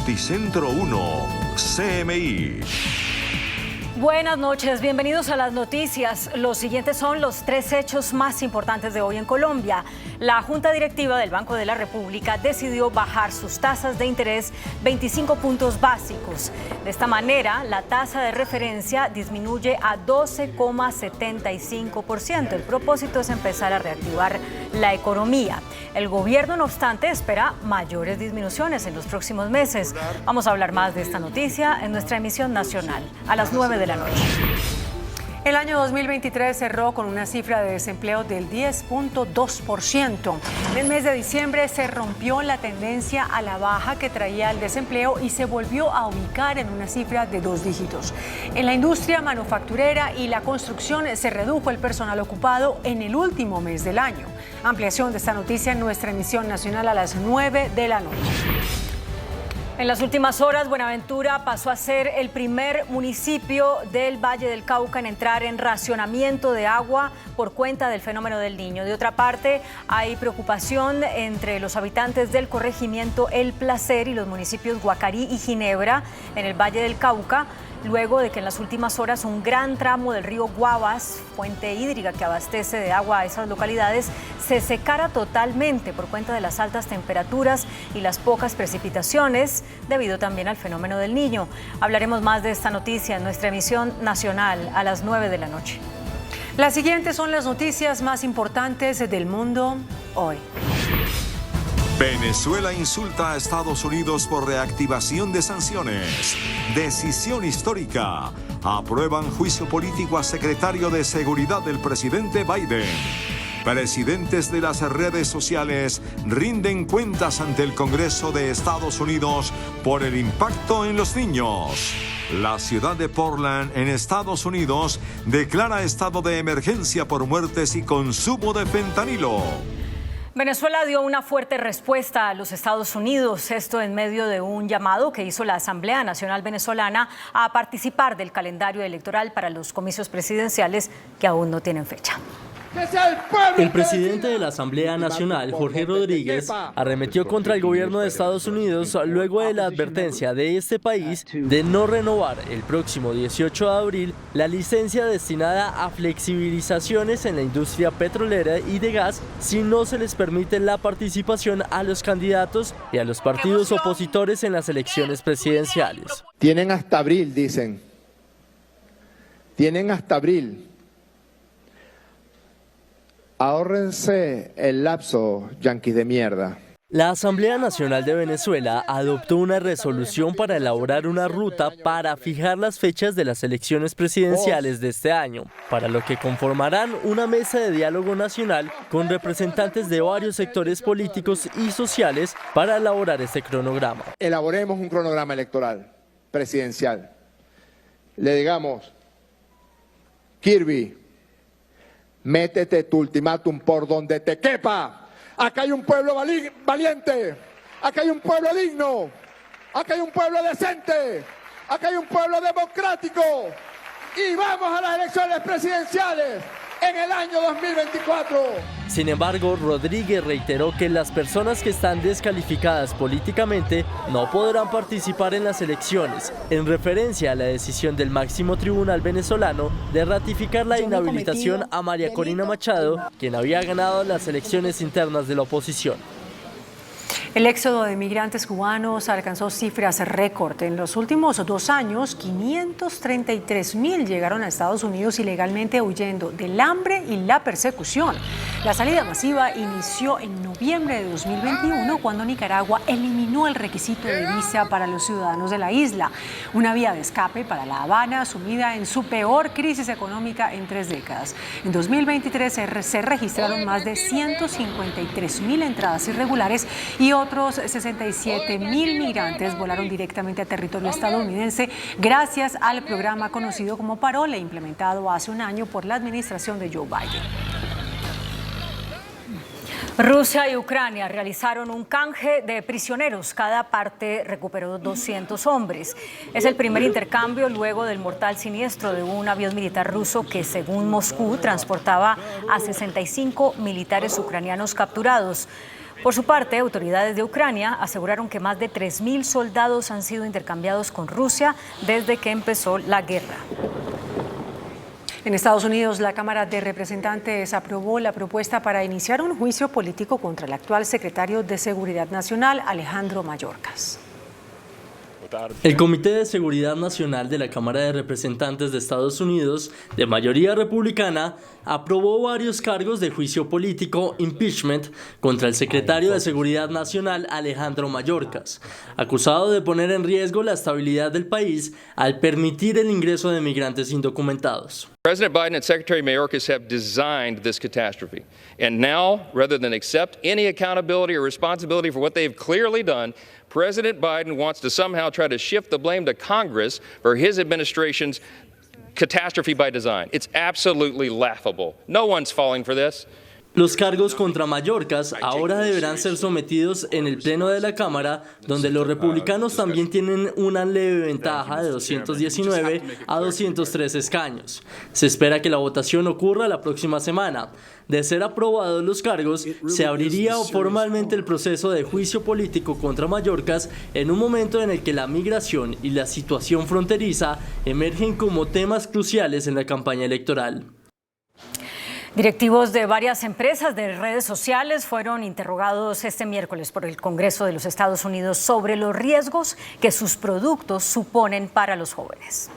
Noticentro 1, CMI. Buenas noches, bienvenidos a las noticias. Los siguientes son los 3 hechos más importantes de hoy en Colombia. La Junta Directiva del Banco de la República decidió bajar sus tasas de interés 25 puntos básicos. De esta manera, la tasa de referencia disminuye a 12,75%. El propósito es empezar a reactivar la economía. El gobierno, no obstante, espera mayores disminuciones en los próximos meses. Vamos a hablar más de esta noticia en nuestra emisión nacional a las 9 de la noche. El año 2023 cerró con una cifra de desempleo del 10,2%. En el mes de diciembre se rompió la tendencia a la baja que traía el desempleo y se volvió a ubicar en una cifra de 2 dígitos. En la industria manufacturera y la construcción se redujo el personal ocupado en el último mes del año. Ampliación de esta noticia en nuestra emisión nacional a las 9 de la noche. En las últimas horas, Buenaventura pasó a ser el primer municipio del Valle del Cauca en entrar en racionamiento de agua por cuenta del fenómeno del Niño. De otra parte, hay preocupación entre los habitantes del corregimiento El Placer y los municipios Guacarí y Ginebra en el Valle del Cauca, luego de que en las últimas horas un gran tramo del río Guavas, fuente hídrica que abastece de agua a esas localidades, se secara totalmente por cuenta de las altas temperaturas y las pocas precipitaciones, debido también al fenómeno del Niño. Hablaremos más de esta noticia en nuestra emisión nacional a las 9 de la noche. Las siguientes son las noticias más importantes del mundo hoy. Venezuela insulta a Estados Unidos por reactivación de sanciones. Decisión histórica. Aprueban juicio político a secretario de Seguridad del presidente Biden. Presidentes de las redes sociales rinden cuentas ante el Congreso de Estados Unidos por el impacto en los niños. La ciudad de Portland, en Estados Unidos, declara estado de emergencia por muertes y consumo de fentanilo. Venezuela dio una fuerte respuesta a los Estados Unidos, esto en medio de un llamado que hizo la Asamblea Nacional Venezolana a participar del calendario electoral para los comicios presidenciales que aún no tienen fecha. El presidente de la Asamblea Nacional, Jorge Rodríguez, arremetió contra el gobierno de Estados Unidos luego de la advertencia de este país de no renovar el próximo 18 de abril la licencia destinada a flexibilizaciones en la industria petrolera y de gas si no se les permite la participación a los candidatos y a los partidos opositores en las elecciones presidenciales. Tienen hasta abril, dicen. Tienen hasta abril. Ahórrense el lapso, yanquis de mierda. La Asamblea Nacional de Venezuela adoptó una resolución para elaborar una ruta para fijar las fechas de las elecciones presidenciales de este año, para lo que conformarán una mesa de diálogo nacional con representantes de varios sectores políticos y sociales para elaborar este cronograma. Elaboremos un cronograma electoral presidencial. Le digamos, Kirby, métete tu ultimátum por donde te quepa. Acá hay un pueblo valiente, acá hay un pueblo digno, acá hay un pueblo decente, acá hay un pueblo democrático. Y vamos a las elecciones presidenciales en el año 2024. Sin embargo, Rodríguez reiteró que las personas que están descalificadas políticamente no podrán participar en las elecciones, en referencia a la decisión del máximo tribunal venezolano de ratificar la inhabilitación a María Corina Machado, quien había ganado las elecciones internas de la oposición. El éxodo de migrantes cubanos alcanzó cifras récord. En los últimos 2 años, 533,000 llegaron a Estados Unidos ilegalmente huyendo del hambre y la persecución. La salida masiva inició en noviembre de 2021, cuando Nicaragua eliminó el requisito de visa para los ciudadanos de la isla, una vía de escape para La Habana, sumida en su peor crisis económica en 3 décadas. En 2023 se registraron más de 153,000 entradas irregulares y otros 67,000 migrantes volaron directamente a territorio estadounidense gracias al programa conocido como Parole, implementado hace un año por la administración de Joe Biden. Rusia y Ucrania realizaron un canje de prisioneros. Cada parte recuperó 200 hombres. Es el primer intercambio luego del mortal siniestro de un avión militar ruso que, según Moscú, transportaba a 65 militares ucranianos capturados. Por su parte, autoridades de Ucrania aseguraron que más de 3.000 soldados han sido intercambiados con Rusia desde que empezó la guerra. En Estados Unidos, la Cámara de Representantes aprobó la propuesta para iniciar un juicio político contra el actual secretario de Seguridad Nacional, Alejandro Mayorkas. El Comité de Seguridad Nacional de la Cámara de Representantes de Estados Unidos, de mayoría republicana, aprobó varios cargos de juicio político, impeachment, contra el secretario de Seguridad Nacional, Alejandro Mayorkas, acusado de poner en riesgo la estabilidad del país al permitir el ingreso de migrantes indocumentados. President Biden and Secretary Mayorkas have designed this catastrophe. And now, rather than accept any accountability or responsibility for what they've clearly done, President Biden wants to somehow try to shift the blame to Congress for his administration's catastrophe by design. It's absolutely laughable. No one's falling for this. Los cargos contra Mayorkas ahora deberán ser sometidos en el Pleno de la Cámara, donde los republicanos también tienen una leve ventaja de 219 a 203 escaños. Se espera que la votación ocurra la próxima semana. De ser aprobados los cargos, se abriría formalmente el proceso de juicio político contra Mayorkas en un momento en el que la migración y la situación fronteriza emergen como temas cruciales en la campaña electoral. Directivos de varias empresas de redes sociales fueron interrogados este miércoles por el Congreso de los Estados Unidos sobre los riesgos que sus productos suponen para los jóvenes.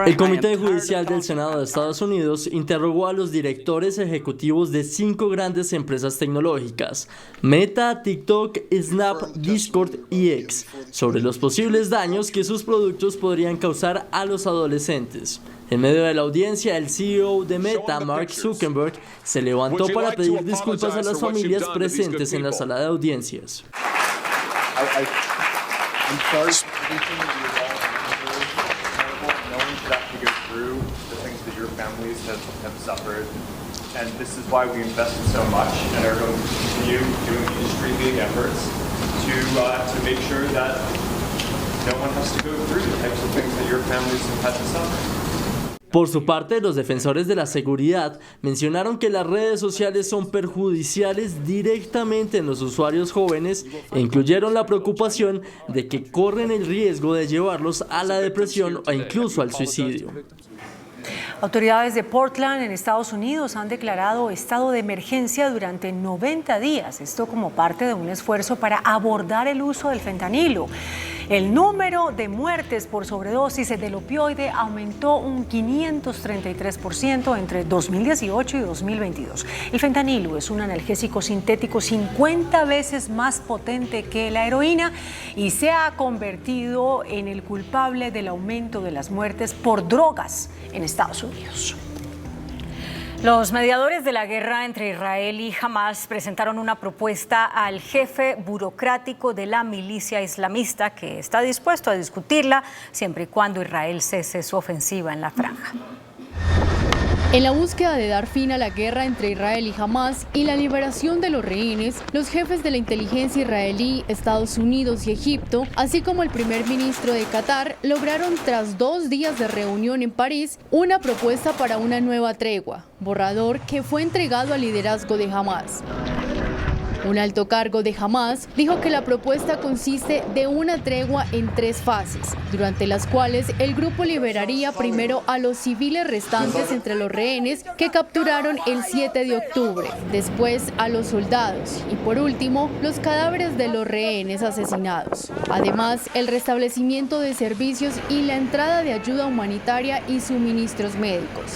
El Comité Judicial del Senado de Estados Unidos interrogó a los directores ejecutivos de 5 grandes empresas tecnológicas, Meta, TikTok, Snap, Discord y X, sobre los posibles daños que sus productos podrían causar a los adolescentes. En medio de la audiencia, el CEO de Meta, Mark Zuckerberg, se levantó para pedir disculpas a las familias presentes en la sala de audiencias. And this is why we invested so much and are going to continue doing industry-leading efforts to make sure that no one has to go through the types of things that your families have had to suffer. Por su parte, los defensores de la seguridad mencionaron que las redes sociales son perjudiciales directamente en los usuarios jóvenes e incluyeron la preocupación de que corren el riesgo de llevarlos a la depresión o incluso al suicidio. Autoridades de Portland, en Estados Unidos, han declarado estado de emergencia durante 90 días, esto como parte de un esfuerzo para abordar el uso del fentanilo. El número de muertes por sobredosis del opioide aumentó un 533% entre 2018 y 2022. El fentanilo es un analgésico sintético 50 veces más potente que la heroína y se ha convertido en el culpable del aumento de las muertes por drogas en Estados Unidos. Los mediadores de la guerra entre Israel y Hamas presentaron una propuesta al jefe burocrático de la milicia islamista que está dispuesto a discutirla siempre y cuando Israel cese su ofensiva en la franja. En la búsqueda de dar fin a la guerra entre Israel y Hamas y la liberación de los rehenes, los jefes de la inteligencia israelí, Estados Unidos y Egipto, así como el primer ministro de Qatar, lograron tras 2 días de reunión en París una propuesta para una nueva tregua, borrador que fue entregado al liderazgo de Hamas. Un alto cargo de Hamas dijo que la propuesta consiste de una tregua en 3 fases, durante las cuales el grupo liberaría primero a los civiles restantes entre los rehenes que capturaron el 7 de octubre, después a los soldados y por último los cadáveres de los rehenes asesinados. Además, el restablecimiento de servicios y la entrada de ayuda humanitaria y suministros médicos.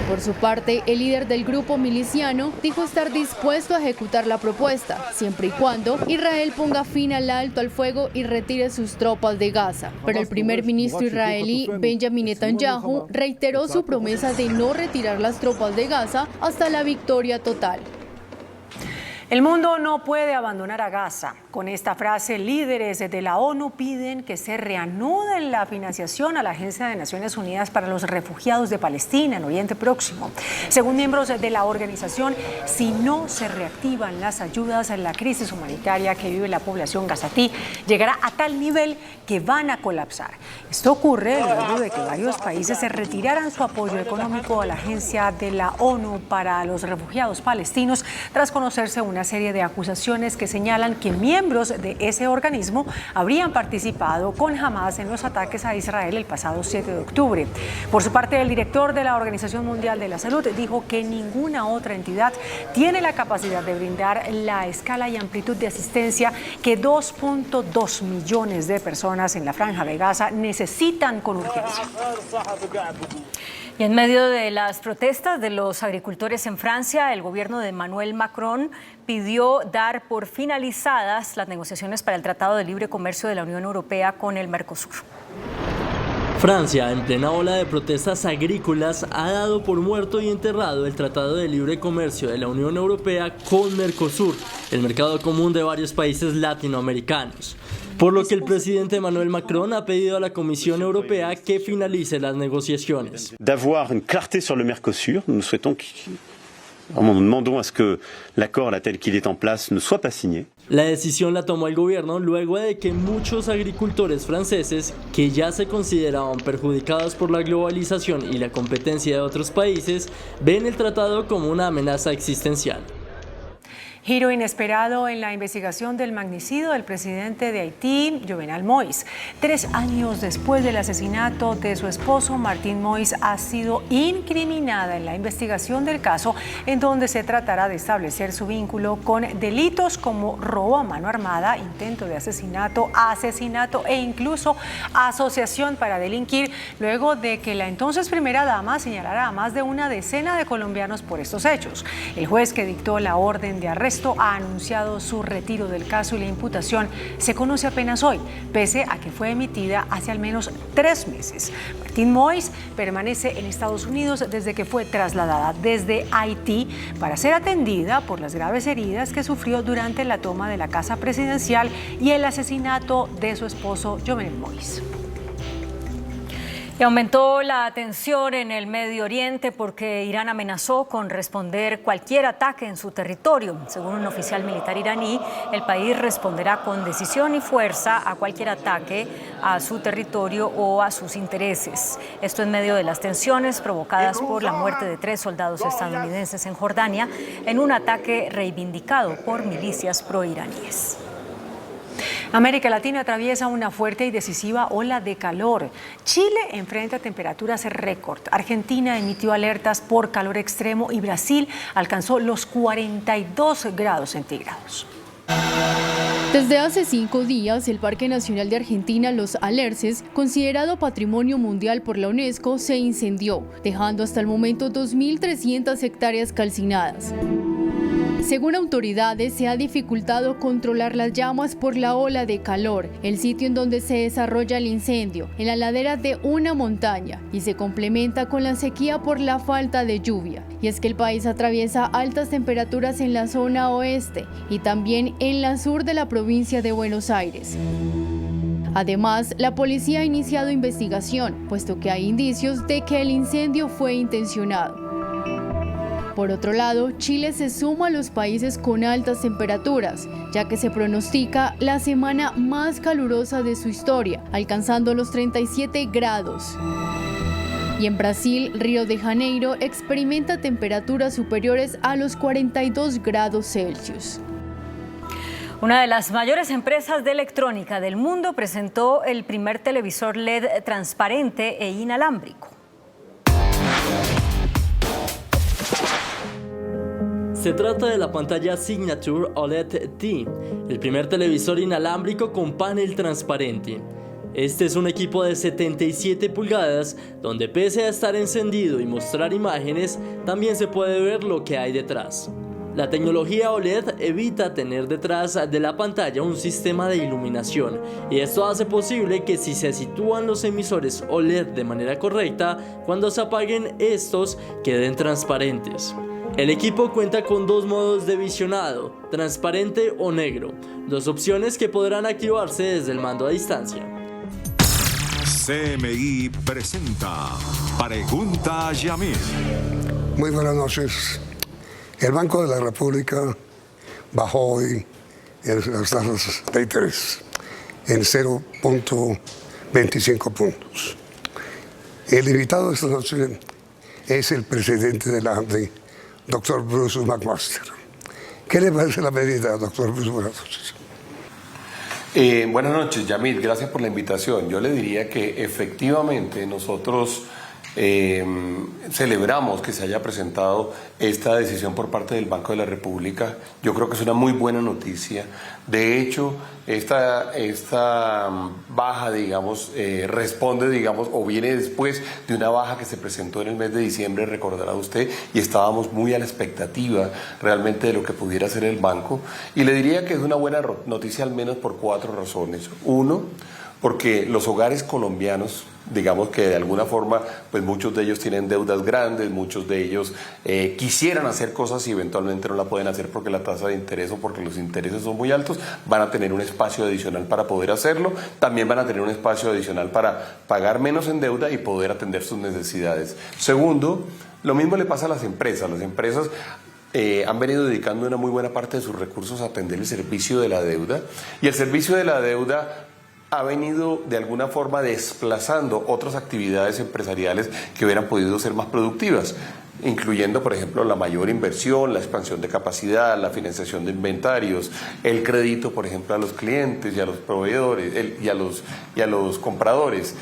Por su parte, el líder del grupo miliciano dijo estar dispuesto a ejecutar la propuesta, siempre y cuando Israel ponga fin al alto al fuego y retire sus tropas de Gaza. Pero el primer ministro israelí, Benjamin Netanyahu, reiteró su promesa de no retirar las tropas de Gaza hasta la victoria total. El mundo no puede abandonar a Gaza. Con esta frase, líderes de la ONU piden que se reanude la financiación a la Agencia de Naciones Unidas para los Refugiados de Palestina en Oriente Próximo. Según miembros de la organización, si no se reactivan las ayudas, la crisis humanitaria que vive la población gazatí llegará a tal nivel que van a colapsar. Esto ocurre luego de que varios países se retiraran su apoyo económico a la Agencia de la ONU para los Refugiados Palestinos tras conocerse una una serie de acusaciones que señalan que miembros de ese organismo habrían participado con Hamas en los ataques a Israel el pasado 7 de octubre. Por su parte, el director de la Organización Mundial de la Salud dijo que ninguna otra entidad tiene la capacidad de brindar la escala y amplitud de asistencia que 2.2 millones de personas en la Franja de Gaza necesitan con urgencia. Y en medio de las protestas de los agricultores en Francia, el gobierno de Emmanuel Macron pidió dar por finalizadas las negociaciones para el Tratado de Libre Comercio de la Unión Europea con el Mercosur. Francia, en plena ola de protestas agrícolas, ha dado por muerto y enterrado el Tratado de Libre Comercio de la Unión Europea con Mercosur, el mercado común de varios países latinoamericanos. Por lo que el presidente Emmanuel Macron ha pedido a la Comisión Europea que finalice las negociaciones. D'avoir une clarté sur le Mercosur, nous souhaitons nous demandons à ce que l'accord tel qu'il est en place ne soit pas signé. La decisión la tomó el gobierno luego de que muchos agricultores franceses, que ya se consideraban perjudicados por la globalización y la competencia de otros países, ven el tratado como una amenaza existencial. Giro inesperado en la investigación del magnicidio del presidente de Haití, Jovenel Moïse. 3 años después del asesinato de su esposo, Martín Moïse ha sido incriminada en la investigación del caso, en donde se tratará de establecer su vínculo con delitos como robo a mano armada, intento de asesinato e incluso asociación para delinquir, luego de que la entonces primera dama señalara a más de una decena de colombianos por estos hechos. El juez que dictó la orden de arresto ha anunciado su retiro del caso y la imputación se conoce apenas hoy, pese a que fue emitida hace al menos 3 meses. Martín Moïse permanece en Estados Unidos desde que fue trasladada desde Haití para ser atendida por las graves heridas que sufrió durante la toma de la casa presidencial y el asesinato de su esposo, Jovenel Moïse. Y aumentó la tensión en el Medio Oriente porque Irán amenazó con responder cualquier ataque en su territorio. Según un oficial militar iraní, el país responderá con decisión y fuerza a cualquier ataque a su territorio o a sus intereses. Esto en medio de las tensiones provocadas por la muerte de 3 soldados estadounidenses en Jordania en un ataque reivindicado por milicias proiraníes. América Latina atraviesa una fuerte y decisiva ola de calor. Chile enfrenta temperaturas récord. Argentina emitió alertas por calor extremo y Brasil alcanzó los 42 grados centígrados. Desde hace 5 días, el Parque Nacional de Argentina, Los Alerces, considerado Patrimonio Mundial por la UNESCO, se incendió, dejando hasta el momento 2.300 hectáreas calcinadas. Según autoridades, se ha dificultado controlar las llamas por la ola de calor, el sitio en donde se desarrolla el incendio, en la ladera de una montaña, y se complementa con la sequía por la falta de lluvia. Y es que el país atraviesa altas temperaturas en la zona oeste y también en la sur de la provincia de Buenos Aires. Además, la policía ha iniciado investigación, puesto que hay indicios de que el incendio fue intencionado. Por otro lado, Chile se suma a los países con altas temperaturas, ya que se pronostica la semana más calurosa de su historia, alcanzando los 37 grados. Y en Brasil, Río de Janeiro experimenta temperaturas superiores a los 42 grados Celsius. Una de las mayores empresas de electrónica del mundo presentó el primer televisor LED transparente e inalámbrico. Se trata de la pantalla Signature OLED-T, el primer televisor inalámbrico con panel transparente. Este es un equipo de 77 pulgadas, donde pese a estar encendido y mostrar imágenes, también se puede ver lo que hay detrás. La tecnología OLED evita tener detrás de la pantalla un sistema de iluminación, y esto hace posible que si se sitúan los emisores OLED de manera correcta, cuando se apaguen estos queden transparentes. El equipo cuenta con 2 modos de visionado, transparente o negro, 2 opciones que podrán activarse desde el mando a distancia. CMI presenta Pregunta a Yamil. Muy buenas noches. El Banco de la República bajó hoy las tasas de interés en 0.25 puntos. El invitado de esta noche es el presidente de la ANDI, Dr. Bruce McMaster. ¿Qué le parece la medida, doctor Luis Buenas? Buenas noches, Yamil, gracias por la invitación. Yo le diría que efectivamente nosotros celebramos que se haya presentado esta decisión por parte del Banco de la República. Yo creo que es una muy buena noticia. De hecho, esta baja, digamos, responde, digamos, o viene después de una baja que se presentó en el mes de diciembre, recordará usted, y estábamos muy a la expectativa realmente de lo que pudiera hacer el banco. Y le diría que es una buena noticia al menos por 4 razones. Uno, porque los hogares colombianos, digamos que de alguna forma, pues muchos de ellos tienen deudas grandes, muchos de ellos quisieran hacer cosas y eventualmente no la pueden hacer porque la tasa de interés o porque los intereses son muy altos, van a tener un espacio adicional para poder hacerlo, también van a tener un espacio adicional para pagar menos en deuda y poder atender sus necesidades. Segundo, lo mismo le pasa a las empresas han venido dedicando una muy buena parte de sus recursos a atender el servicio de la deuda, y el servicio de la deuda ha venido de alguna forma desplazando otras actividades empresariales que hubieran podido ser más productivas, incluyendo, por ejemplo, la mayor inversión, la expansión de capacidad, la financiación de inventarios, el crédito, por ejemplo, a los clientes y a los proveedores y a los compradores.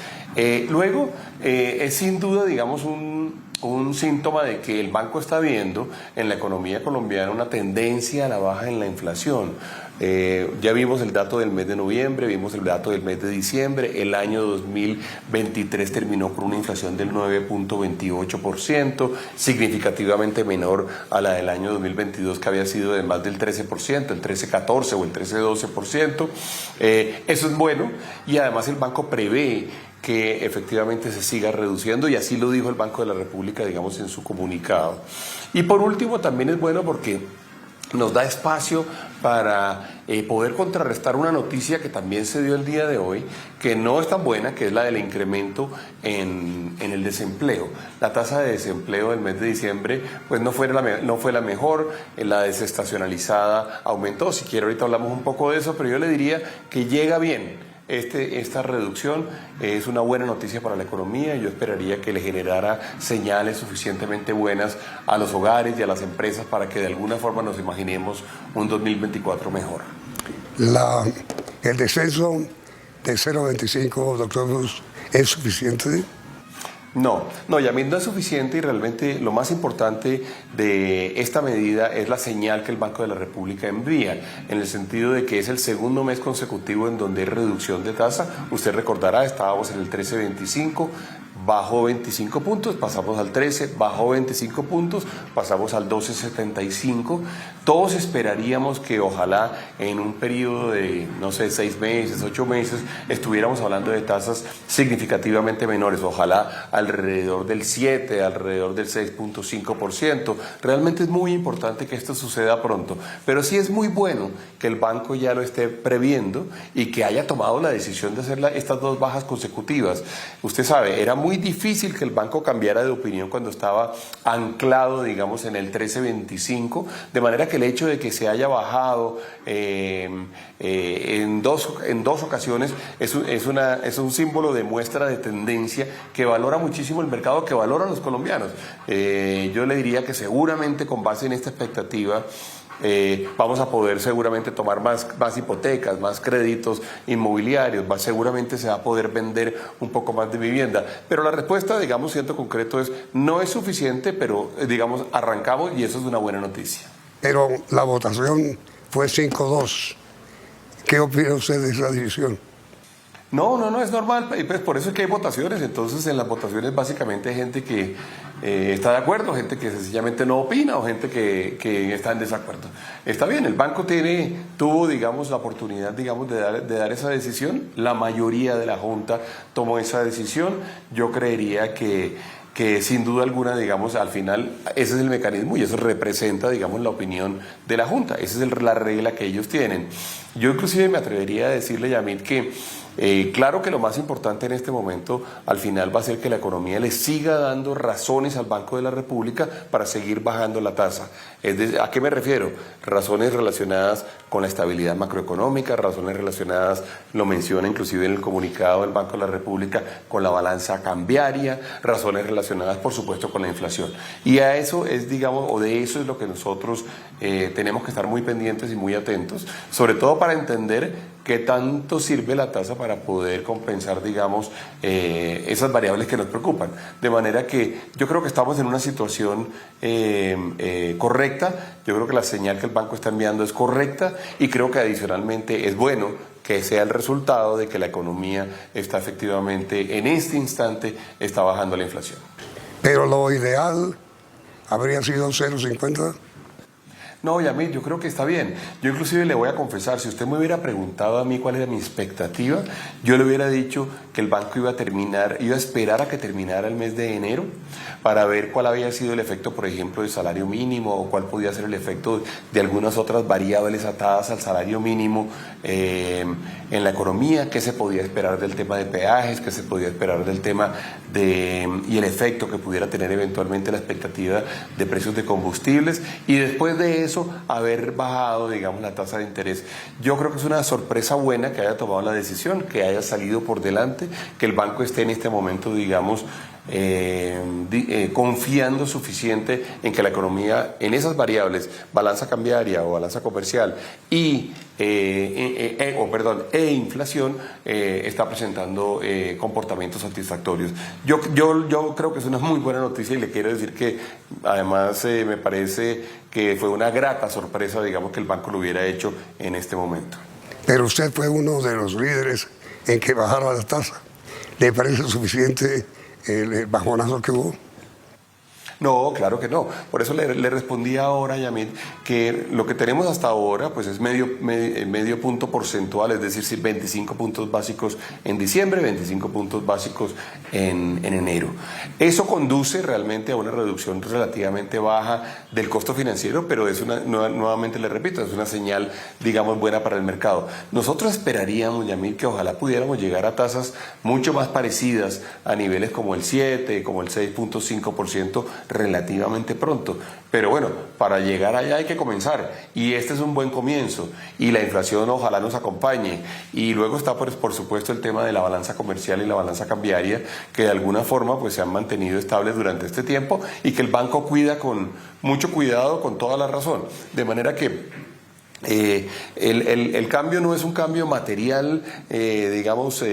Luego, es sin duda, digamos, un síntoma de que el banco está viendo en la economía colombiana una tendencia a la baja en la inflación. Ya vimos el dato del mes de noviembre, vimos el dato del mes de diciembre. El año 2023 terminó con una inflación del 9.28%, significativamente menor a la del año 2022, que había sido de más del 13%, el 13.14 o el 13.12%. Eso es bueno, y además el banco prevé que efectivamente se siga reduciendo, y así lo dijo el Banco de la República, digamos, en su comunicado. Y por último, también es bueno porque nos da espacio para poder contrarrestar una noticia que también se dio el día de hoy, que no es tan buena, que es la del incremento en el desempleo. La tasa de desempleo del mes de diciembre pues no fue la mejor, la desestacionalizada aumentó. Si quiere ahorita hablamos un poco de eso, pero yo le diría que llega bien. Esta reducción es una buena noticia para la economía, y yo esperaría que le generara señales suficientemente buenas a los hogares y a las empresas para que de alguna forma nos imaginemos un 2024 mejor. El descenso de 0.25, doctor Luz, ¿es suficiente? No, Yamil, no es suficiente, y realmente lo más importante de esta medida es la señal que el Banco de la República envía, en el sentido de que es el segundo mes consecutivo en donde hay reducción de tasa. Usted recordará, estábamos en el 13.25, bajó 25 puntos, pasamos al 13, bajó 25 puntos, pasamos al 12.75. Todos esperaríamos que ojalá en un periodo de, 6 meses, 8 meses, estuviéramos hablando de tasas significativamente menores, ojalá alrededor del 7, alrededor del 6.5%. Realmente es muy importante que esto suceda pronto, pero sí es muy bueno que el banco ya lo esté previendo y que haya tomado la decisión de hacer estas 2 bajas consecutivas. Usted sabe, era muy difícil que el banco cambiara de opinión cuando estaba anclado, digamos, en el 13.25, de manera que el hecho de que se haya bajado en dos ocasiones es un símbolo de muestra de tendencia que valora muchísimo el mercado, que valora a los colombianos. Yo le diría que seguramente con base en esta expectativa vamos a poder seguramente tomar más hipotecas, más créditos inmobiliarios, seguramente se va a poder vender un poco más de vivienda. Pero la respuesta, digamos, siendo concreto, es no es suficiente, pero digamos, arrancamos, y eso es una buena noticia. Pero la votación fue 5-2. ¿Qué opina usted de esa decisión? No, es normal, y pues por eso es que hay votaciones. Entonces en las votaciones básicamente hay gente que está de acuerdo, gente que sencillamente no opina, o gente que está en desacuerdo. Está bien, el banco tuvo, digamos, la oportunidad, digamos, de dar esa decisión. La mayoría de la Junta tomó esa decisión. Yo creería que sin duda alguna, digamos, al final ese es el mecanismo, y eso representa, digamos, la opinión de la Junta. Esa es la regla que ellos tienen. Yo inclusive me atrevería a decirle, Yamil, que Claro que lo más importante en este momento al final va a ser que la economía le siga dando razones al Banco de la República para seguir bajando la tasa. ¿A qué me refiero? Razones relacionadas con la estabilidad macroeconómica, razones relacionadas, lo menciona inclusive en el comunicado del Banco de la República, con la balanza cambiaria, razones relacionadas por supuesto con la inflación. Y a eso es, digamos, o de eso es lo que nosotros tenemos que estar muy pendientes y muy atentos, sobre todo para entender qué tanto sirve la tasa para poder compensar, digamos, esas variables que nos preocupan. De manera que yo creo que estamos en una situación correcta, yo creo que la señal que el banco está enviando es correcta y creo que adicionalmente es bueno que sea el resultado de que la economía está efectivamente, en este instante, está bajando la inflación. Pero lo ideal habría sido 0,50. No, Yamil, yo creo que está bien. Yo inclusive le voy a confesar, si usted me hubiera preguntado a mí cuál era mi expectativa, yo le hubiera dicho que el banco iba a esperar a que terminara el mes de enero para ver cuál había sido el efecto, por ejemplo, del salario mínimo o cuál podía ser el efecto de algunas otras variables atadas al salario mínimo en la economía, qué se podía esperar del tema de peajes, qué se podía esperar del tema y el efecto que pudiera tener eventualmente la expectativa de precios de combustibles y después de eso haber bajado, digamos, la tasa de interés. Yo creo que es una sorpresa buena que haya tomado la decisión, que haya salido por delante, que el banco esté en este momento, digamos, confiando suficiente en que la economía, en esas variables, balanza cambiaria o balanza comercial e inflación, está presentando comportamientos satisfactorios. Yo creo que es una muy buena noticia y le quiero decir que además me parece que fue una grata sorpresa, digamos, que el banco lo hubiera hecho en este momento. Pero usted fue uno de los líderes en que bajara la tasa. ¿Le parece suficiente el bajonazo que hubo? No, claro que no. Por eso le respondí ahora, Yamil, que lo que tenemos hasta ahora pues es medio punto porcentual, es decir, 25 puntos básicos en diciembre, 25 puntos básicos en enero. Eso conduce realmente a una reducción relativamente baja del costo financiero, pero es nuevamente le repito, es una señal, digamos, buena para el mercado. Nosotros esperaríamos, Yamil, que ojalá pudiéramos llegar a tasas mucho más parecidas a niveles como el 7, como el 6.5%, relativamente pronto, pero bueno, para llegar allá hay que comenzar y este es un buen comienzo y la inflación ojalá nos acompañe y luego está por supuesto el tema de la balanza comercial y la balanza cambiaria que de alguna forma pues se han mantenido estables durante este tiempo y que el banco cuida con mucho cuidado, con toda la razón, de manera que el cambio no es un cambio material, digamos,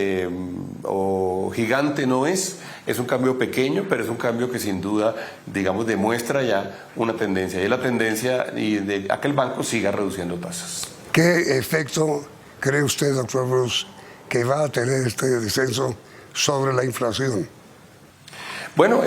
o gigante no es un cambio pequeño, pero es un cambio que sin duda, digamos, demuestra ya una tendencia, y es la tendencia a que el banco siga reduciendo tasas. ¿Qué efecto cree usted, doctor Bruce, que va a tener este descenso sobre la inflación? Bueno,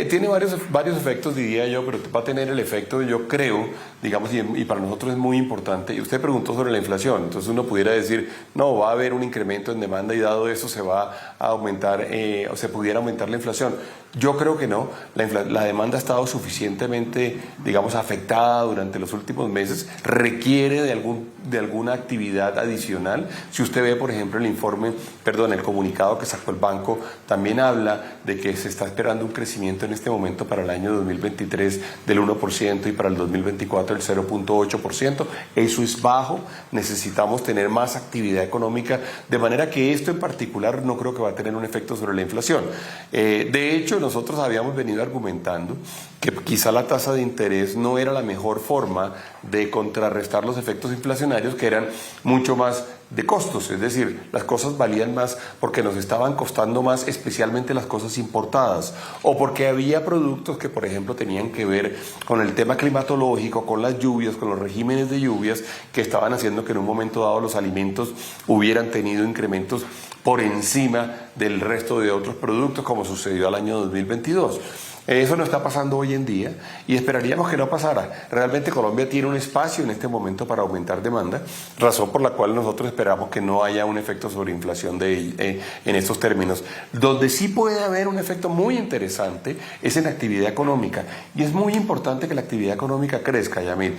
tiene varios efectos, diría yo, pero va a tener el efecto, yo creo, digamos, y para nosotros es muy importante, y usted preguntó sobre la inflación, entonces uno pudiera decir, no, va a haber un incremento en demanda y dado eso se va a aumentar, o se pudiera aumentar la inflación. Yo creo que no, la demanda ha estado suficientemente, digamos, afectada durante los últimos meses, requiere de alguna actividad adicional. Si usted ve, por ejemplo, el comunicado que sacó el banco, también habla de que se está esperando un crecimiento en este momento para el año 2023 del 1% y para el 2024 el 0.8%. Eso es bajo, necesitamos tener más actividad económica, de manera que esto en particular no creo que va a tener un efecto sobre la inflación. De hecho, nosotros habíamos venido argumentando que quizá la tasa de interés no era la mejor forma de contrarrestar los efectos inflacionarios, que eran mucho más de costos, es decir, las cosas valían más porque nos estaban costando más, especialmente las cosas importadas, o porque había productos que, por ejemplo, tenían que ver con el tema climatológico, con las lluvias, con los regímenes de lluvias, que estaban haciendo que en un momento dado los alimentos hubieran tenido incrementos por encima del resto de otros productos, como sucedió al año 2022. Eso no está pasando hoy en día y esperaríamos que no pasara. Realmente Colombia tiene un espacio en este momento para aumentar demanda, razón por la cual nosotros esperamos que no haya un efecto sobre inflación en estos términos. Donde sí puede haber un efecto muy interesante es en la actividad económica, y es muy importante que la actividad económica crezca, Yamil.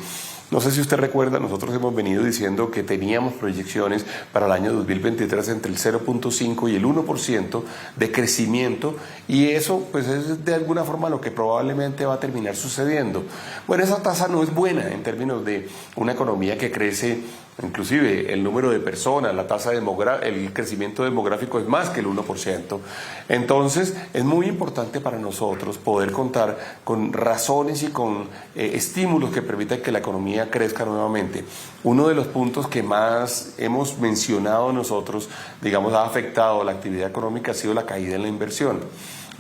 No sé si usted recuerda, nosotros hemos venido diciendo que teníamos proyecciones para el año 2023 entre el 0.5 y el 1% de crecimiento, y eso pues es de alguna forma lo que probablemente va a terminar sucediendo. Bueno, esa tasa no es buena en términos de una economía que crece. Inclusive el número de personas, la tasa el crecimiento demográfico es más que el 1%. Entonces es muy importante para nosotros poder contar con razones y con estímulos que permitan que la economía crezca nuevamente. Uno de los puntos que más hemos mencionado nosotros, digamos, ha afectado la actividad económica ha sido la caída en la inversión.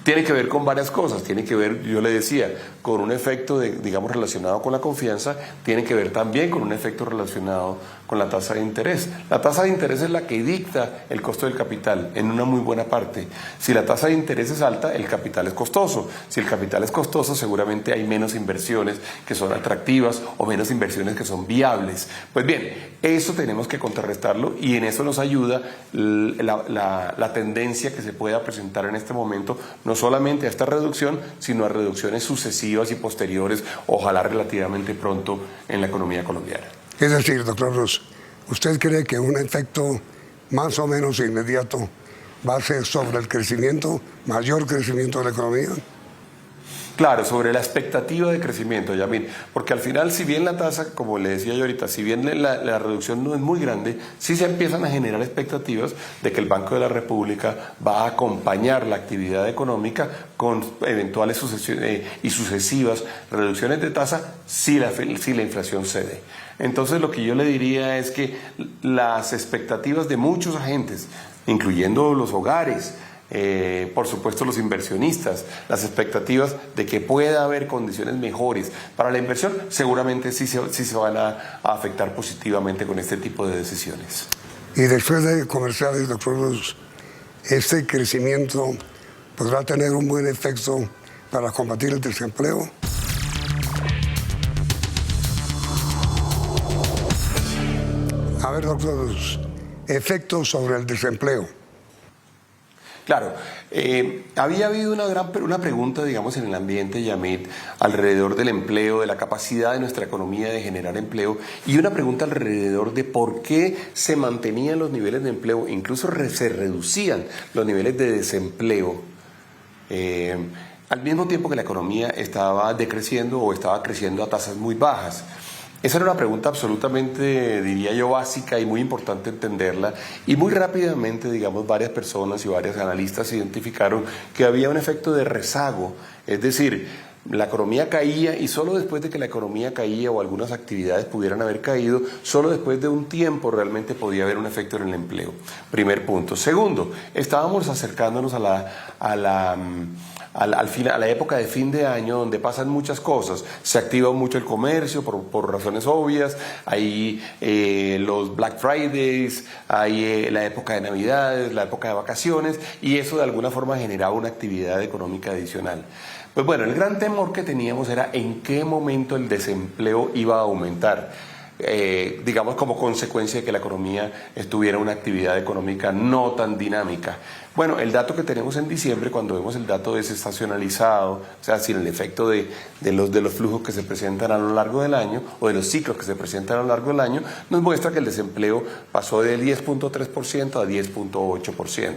Tiene que ver con varias cosas, tiene que ver, yo le decía, con un efecto, digamos, relacionado con la confianza, tiene que ver también con un efecto relacionado con la tasa de interés. La tasa de interés es la que dicta el costo del capital en una muy buena parte. Si la tasa de interés es alta, el capital es costoso. Si el capital es costoso, seguramente hay menos inversiones que son atractivas o menos inversiones que son viables. Pues bien, eso tenemos que contrarrestarlo, y en eso nos ayuda la tendencia que se pueda presentar en este momento, no solamente a esta reducción, sino a reducciones sucesivas y posteriores, ojalá relativamente pronto, en la economía colombiana. Es decir, doctor Ruz, ¿usted cree que un efecto más o menos inmediato va a ser sobre el crecimiento, mayor crecimiento de la economía? Claro, sobre la expectativa de crecimiento, Yamil, porque al final, si bien la tasa, como le decía yo ahorita, si bien la reducción no es muy grande, sí se empiezan a generar expectativas de que el Banco de la República va a acompañar la actividad económica con eventuales y sucesivas reducciones de tasa si la inflación cede. Entonces, lo que yo le diría es que las expectativas de muchos agentes, incluyendo los hogares, por supuesto los inversionistas, las expectativas de que pueda haber condiciones mejores para la inversión, seguramente sí se van a afectar positivamente con este tipo de decisiones. Y después de comerciales, doctor Ruz, ¿este crecimiento podrá tener un buen efecto para combatir el desempleo? A ver, doctor Ruz, efectos sobre el desempleo. Claro, había habido una pregunta, digamos, en el ambiente, Yamit, alrededor del empleo, de la capacidad de nuestra economía de generar empleo, y una pregunta alrededor de por qué se mantenían los niveles de empleo, incluso se reducían los niveles de desempleo, al mismo tiempo que la economía estaba decreciendo o estaba creciendo a tasas muy bajas. Esa era una pregunta absolutamente, diría yo, básica y muy importante entenderla, y muy rápidamente, digamos, varias personas y varios analistas identificaron que había un efecto de rezago, es decir, la economía caía, y solo después de que la economía caía o algunas actividades pudieran haber caído, solo después de un tiempo realmente podía haber un efecto en el empleo. Primer punto. Segundo, estábamos acercándonos a la época de fin de año, donde pasan muchas cosas. Se activa mucho el comercio por razones obvias, hay los Black Fridays, hay la época de Navidades, la época de vacaciones, y eso de alguna forma generaba una actividad económica adicional. Pues bueno, el gran temor que teníamos era en qué momento el desempleo iba a aumentar. Digamos, como consecuencia de que la economía estuviera en una actividad económica no tan dinámica. Bueno, el dato que tenemos en diciembre, cuando vemos el dato desestacionalizado, o sea, sin el efecto de los flujos que se presentan a lo largo del año, o de los ciclos que se presentan a lo largo del año, nos muestra que el desempleo pasó de 10.3% a 10.8%.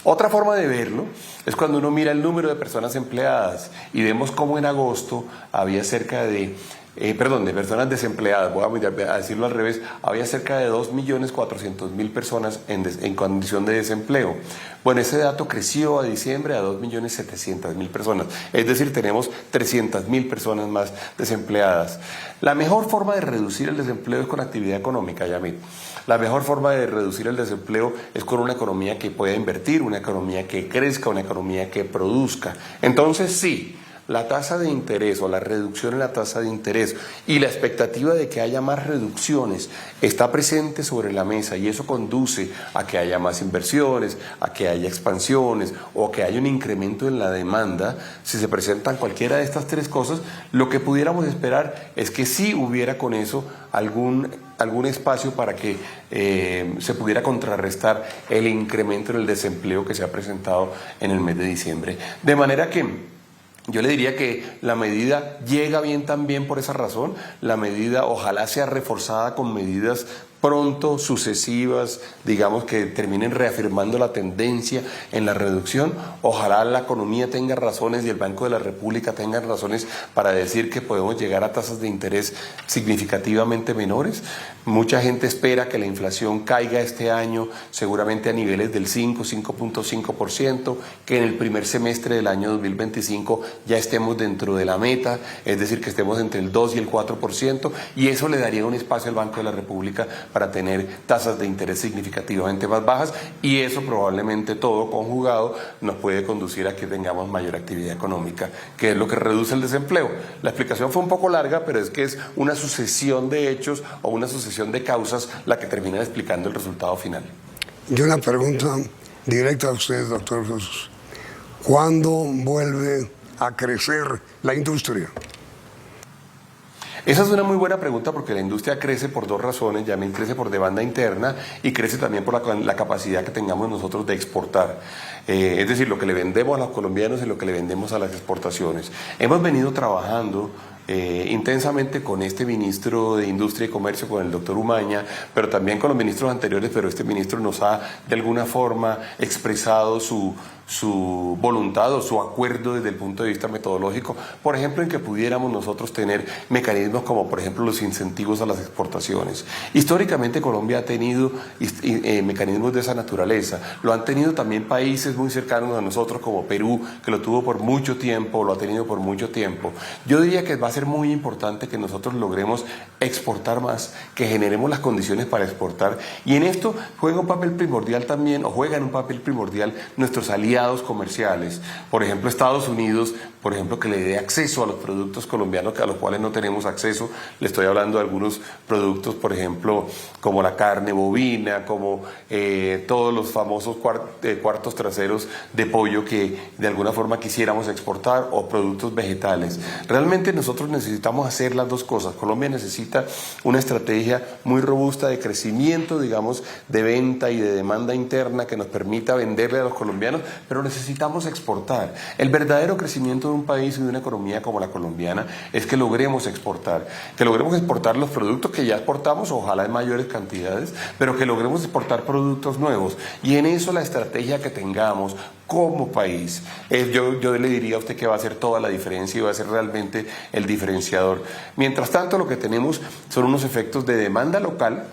Otra forma de verlo es cuando uno mira el número de personas empleadas y vemos cómo en agosto había cerca de personas desempleadas, voy a decirlo al revés, había cerca de 2.400.000 personas en condición de desempleo. Bueno, ese dato creció a diciembre a 2.700.000 personas, es decir, tenemos 300.000 personas más desempleadas. La mejor forma de reducir el desempleo es con actividad económica, Yamil. La mejor forma de reducir el desempleo es con una economía que pueda invertir, una economía que crezca, una economía que produzca. Entonces, sí, la tasa de interés o la reducción en la tasa de interés y la expectativa de que haya más reducciones está presente sobre la mesa, y eso conduce a que haya más inversiones, a que haya expansiones o que haya un incremento en la demanda. Si se presentan cualquiera de estas tres cosas, lo que pudiéramos esperar es que sí hubiera con eso algún espacio para que se pudiera contrarrestar el incremento en el desempleo que se ha presentado en el mes de diciembre. De manera que Yo le diría que la medida llega bien también por esa razón. La medida ojalá sea reforzada con medidas pronto sucesivas, digamos, que terminen reafirmando la tendencia en la reducción. Ojalá la economía tenga razones y el Banco de la República tenga razones para decir que podemos llegar a tasas de interés significativamente menores. Mucha gente espera que la inflación caiga este año seguramente a niveles del 5.5%, que en el primer semestre del año 2025 ya estemos dentro de la meta, es decir, que estemos entre el 2 y el 4%, y eso le daría un espacio al Banco de la República para tener tasas de interés significativamente más bajas, y eso probablemente todo conjugado nos puede conducir a que tengamos mayor actividad económica, que es lo que reduce el desempleo. La explicación fue un poco larga, pero es que es una sucesión de hechos o una sucesión de causas la que termina explicando el resultado final. Y una pregunta directa a usted, doctor Jesús. ¿Cuándo vuelve a crecer la industria? Esa es una muy buena pregunta porque la industria crece por dos razones, también crece por demanda interna y crece también por la capacidad que tengamos nosotros de exportar. Es decir, lo que le vendemos a los colombianos y lo que le vendemos a las exportaciones. Hemos venido trabajando intensamente con este ministro de Industria y Comercio, con el doctor Umaña, pero también con los ministros anteriores, pero este ministro nos ha de alguna forma expresado su voluntad o su acuerdo desde el punto de vista metodológico, por ejemplo, en que pudiéramos nosotros tener mecanismos como por ejemplo los incentivos a las exportaciones. Históricamente Colombia ha tenido mecanismos de esa naturaleza, lo han tenido también países muy cercanos a nosotros como Perú, que lo tuvo por mucho tiempo, lo ha tenido por mucho tiempo. Yo diría que va a ser muy importante que nosotros logremos exportar más, que generemos las condiciones para exportar, y en esto juega un papel primordial también, o juegan un papel primordial nuestros aliados comerciales, por ejemplo Estados Unidos, por ejemplo, que le dé acceso a los productos colombianos a los cuales no tenemos acceso. Le estoy hablando de algunos productos, por ejemplo, como la carne bovina, como todos los famosos cuartos traseros de pollo que de alguna forma quisiéramos exportar, o productos vegetales. Realmente nosotros necesitamos hacer las dos cosas. Colombia necesita una estrategia muy robusta de crecimiento, digamos, de venta y de demanda interna que nos permita venderle a los colombianos, pero necesitamos exportar. El verdadero crecimiento de un país y de una economía como la colombiana es que logremos exportar los productos que ya exportamos, ojalá en mayores cantidades, pero que logremos exportar productos nuevos, y en eso la estrategia que tengamos como país, yo le diría a usted que va a hacer toda la diferencia y va a ser realmente el diferenciador. Mientras tanto, lo que tenemos son unos efectos de demanda local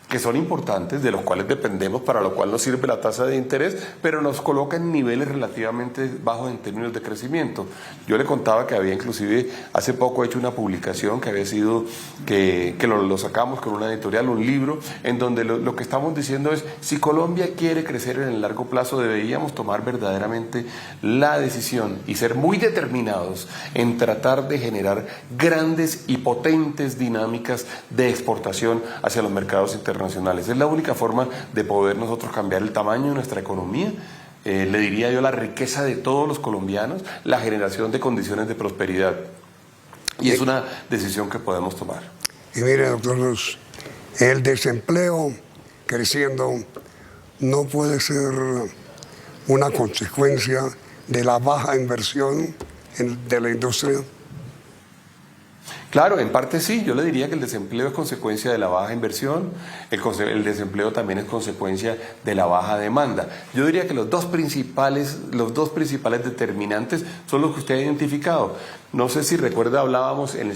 que son importantes, de los cuales dependemos, para lo cual nos sirve la tasa de interés, pero nos coloca en niveles relativamente bajos en términos de crecimiento. Yo le contaba que había inclusive hace poco hecho una publicación que había sido, que lo sacamos con una editorial, un libro, en donde lo que estamos diciendo es, si Colombia quiere crecer en el largo plazo, deberíamos tomar verdaderamente la decisión y ser muy determinados en tratar de generar grandes y potentes dinámicas de exportación hacia los mercados internacionales. Es la única forma de poder nosotros cambiar el tamaño de nuestra economía, le diría yo, la riqueza de todos los colombianos, la generación de condiciones de prosperidad. Y es una decisión que podemos tomar. Y mire, doctor Luz, el desempleo creciendo no puede ser una consecuencia de la baja inversión de la industria. Claro, en parte sí. Yo le diría que el desempleo es consecuencia de la baja inversión, el desempleo también es consecuencia de la baja demanda. Yo diría que los dos principales determinantes son los que usted ha identificado. No sé si recuerda, hablábamos en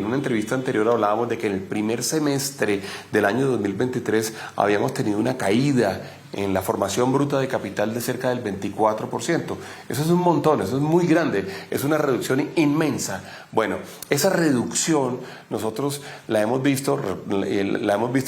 una entrevista anterior, hablábamos de que en el primer semestre del año 2023 habíamos tenido una caída en la formación bruta de capital de cerca del 24%. Eso es un montón, eso es muy grande, es una reducción inmensa. Bueno, esa reducción nosotros la hemos visto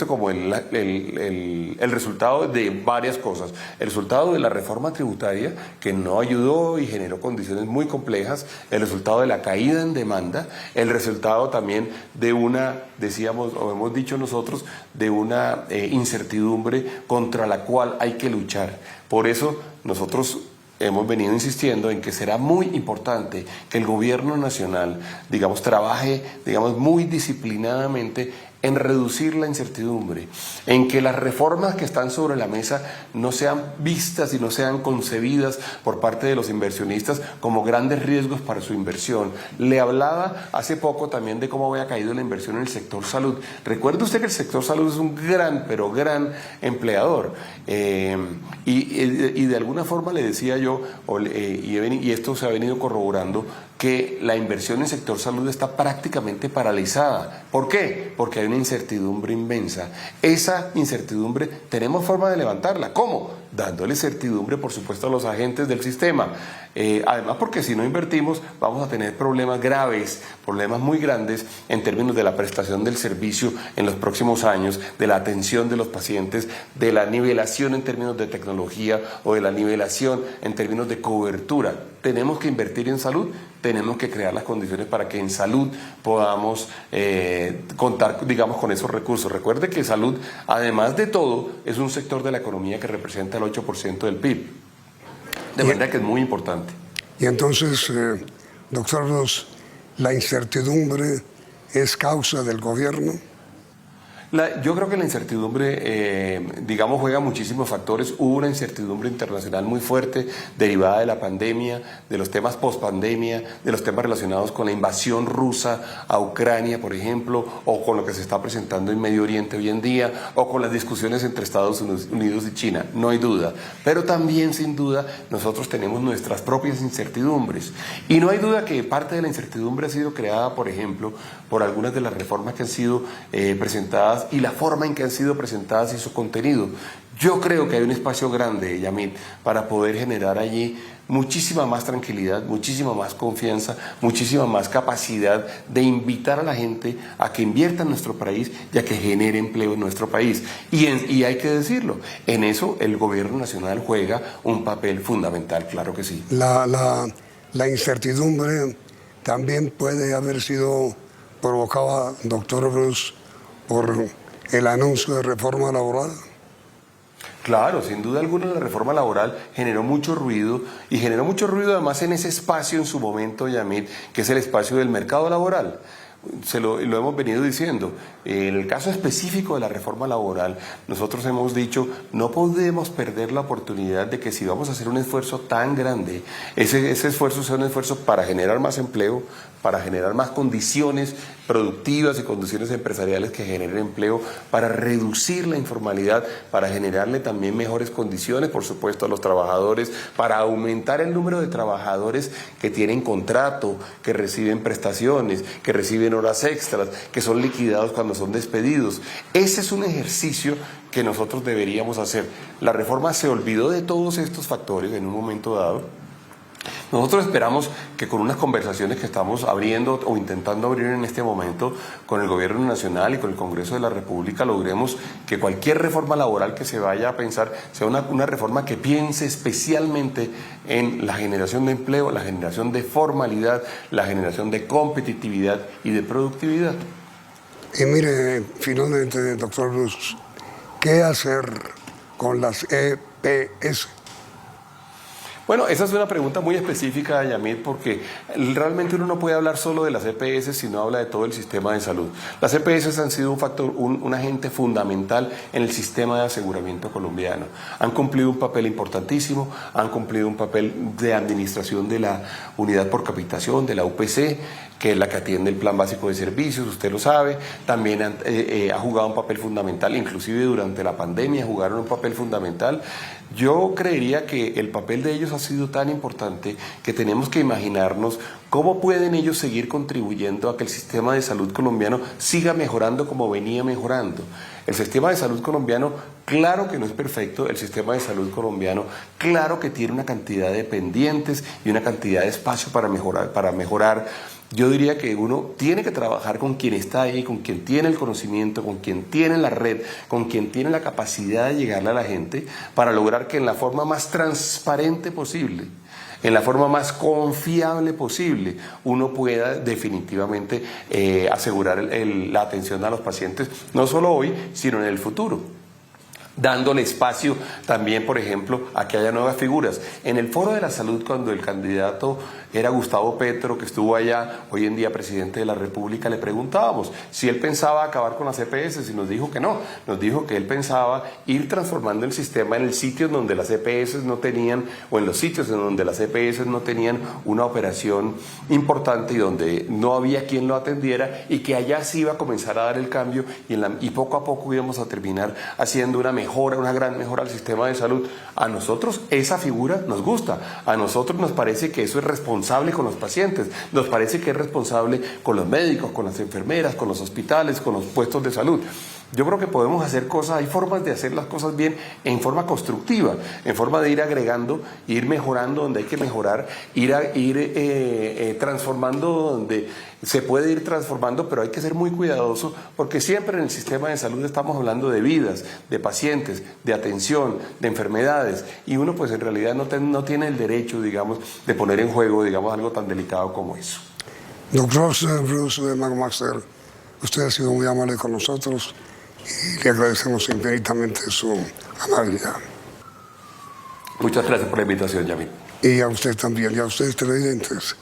como el resultado de varias cosas. El resultado de la reforma tributaria, que no ayudó y generó condiciones muy complejas, el resultado de la caída en demanda, el resultado también de una, decíamos o hemos dicho nosotros, de una incertidumbre contra la cual hay que luchar. Por eso nosotros hemos venido insistiendo en que será muy importante que el gobierno nacional, digamos, trabaje, digamos, muy disciplinadamente en reducir la incertidumbre, en que las reformas que están sobre la mesa no sean vistas y no sean concebidas por parte de los inversionistas como grandes riesgos para su inversión. Le hablaba hace poco también de cómo había caído la inversión en el sector salud. Recuerde usted que el sector salud es un gran, pero gran empleador. Y de alguna forma le decía yo, y esto se ha venido corroborando, que la inversión en el sector salud está prácticamente paralizada. ¿Por qué? Porque hay una incertidumbre inmensa. Esa incertidumbre tenemos forma de levantarla. ¿Cómo? Dándole certidumbre, por supuesto, a los agentes del sistema. Además, porque si no invertimos, vamos a tener problemas graves, problemas muy grandes en términos de la prestación del servicio en los próximos años, de la atención de los pacientes, de la nivelación en términos de tecnología o de la nivelación en términos de cobertura. Tenemos que invertir en salud, tenemos que crear las condiciones para que en salud podamos contar, digamos, con esos recursos. Recuerde que salud, además de todo, es un sector de la economía que representa el 8% del PIB. De manera que es muy importante. Y entonces, doctor Ros, ¿la incertidumbre es causa del gobierno? Yo creo que la incertidumbre, digamos, juega muchísimos factores. Hubo una incertidumbre internacional muy fuerte derivada de la pandemia, de los temas post-pandemia, de los temas relacionados con la invasión rusa a Ucrania, por ejemplo, o con lo que se está presentando en Medio Oriente hoy en día, o con las discusiones entre Estados Unidos y China, no hay duda. Pero también, sin duda, nosotros tenemos nuestras propias incertidumbres. Y no hay duda que parte de la incertidumbre ha sido creada, por ejemplo, por algunas de las reformas que han sido presentadas y la forma en que han sido presentadas y su contenido. Yo creo que hay un espacio grande, Yamil, para poder generar allí muchísima más tranquilidad, muchísima más confianza, muchísima más capacidad de invitar a la gente a que invierta en nuestro país y a que genere empleo en nuestro país. Y hay que decirlo, en eso el gobierno nacional juega un papel fundamental, claro que sí. La incertidumbre también puede haber sido provocada, doctor Bruce, por el anuncio de reforma laboral. Claro, sin duda alguna la reforma laboral generó mucho ruido y generó mucho ruido además en ese espacio en su momento, Yamil, que es el espacio del mercado laboral. Lo hemos venido diciendo. En el caso específico de la reforma laboral, nosotros hemos dicho, no podemos perder la oportunidad de que si vamos a hacer un esfuerzo tan grande, ese esfuerzo sea un esfuerzo para generar más empleo, para generar más condiciones productivas y condiciones empresariales que generen empleo, para reducir la informalidad, para generarle también mejores condiciones, por supuesto, a los trabajadores, para aumentar el número de trabajadores que tienen contrato, que reciben prestaciones, que reciben horas extras, que son liquidados cuando son despedidos. Ese es un ejercicio que nosotros deberíamos hacer. La reforma se olvidó de todos estos factores en un momento dado. Nosotros esperamos que con unas conversaciones que estamos abriendo o intentando abrir en este momento con el Gobierno Nacional y con el Congreso de la República logremos que cualquier reforma laboral que se vaya a pensar sea una reforma que piense especialmente en la generación de empleo, la generación de formalidad, la generación de competitividad y de productividad. Y mire, finalmente, doctor Bruce, ¿qué hacer con las EPS? Bueno, esa es una pregunta muy específica, Yamil, porque realmente uno no puede hablar solo de las EPS, sino habla de todo el sistema de salud. Las EPS han sido un agente fundamental en el sistema de aseguramiento colombiano. Han cumplido un papel importantísimo, han cumplido un papel de administración de la unidad por capitación, de la UPC, que es la que atiende el Plan Básico de Servicios, usted lo sabe. También ha jugado un papel fundamental, inclusive durante la pandemia jugaron un papel fundamental. Yo creería que el papel de ellos ha sido tan importante que tenemos que imaginarnos cómo pueden ellos seguir contribuyendo a que el sistema de salud colombiano siga mejorando como venía mejorando. El sistema de salud colombiano, claro que no es perfecto, el sistema de salud colombiano, claro que tiene una cantidad de pendientes y una cantidad de espacio para mejorar. Yo diría que uno tiene que trabajar con quien está ahí, con quien tiene el conocimiento, con quien tiene la red, con quien tiene la capacidad de llegarle a la gente para lograr que en la forma más transparente posible, en la forma más confiable posible, uno pueda definitivamente asegurar la atención a los pacientes, no solo hoy, sino en el futuro. Dándole espacio también, por ejemplo, a que haya nuevas figuras. En el Foro de la Salud, cuando el candidato era Gustavo Petro, que estuvo allá, hoy en día presidente de la República, le preguntábamos si él pensaba acabar con las EPS y nos dijo que no, nos dijo que él pensaba ir transformando el sistema en el sitio en donde las EPS no tenían, o en los sitios en donde las EPS no tenían una operación importante y donde no había quien lo atendiera, y que allá sí iba a comenzar a dar el cambio y poco a poco íbamos a terminar haciendo una mejora, una gran mejora al sistema de salud. A nosotros esa figura nos gusta, a nosotros nos parece que eso es responsable con los pacientes, nos parece que es responsable con los médicos, con las enfermeras, con los hospitales, con los puestos de salud. Yo creo que podemos hacer cosas, hay formas de hacer las cosas bien en forma constructiva, en forma de ir agregando, ir mejorando donde hay que mejorar, ir transformando donde se puede ir transformando, pero hay que ser muy cuidadoso porque siempre en el sistema de salud estamos hablando de vidas, de pacientes, de atención, de enfermedades, y uno pues en realidad no tiene el derecho, digamos, de poner en juego, digamos, algo tan delicado como eso. Doctor Bruce McMaster, usted ha sido muy amable con nosotros y le agradecemos infinitamente su amabilidad. Muchas gracias por la invitación, Yamil. Y a usted también, y a ustedes televidentes,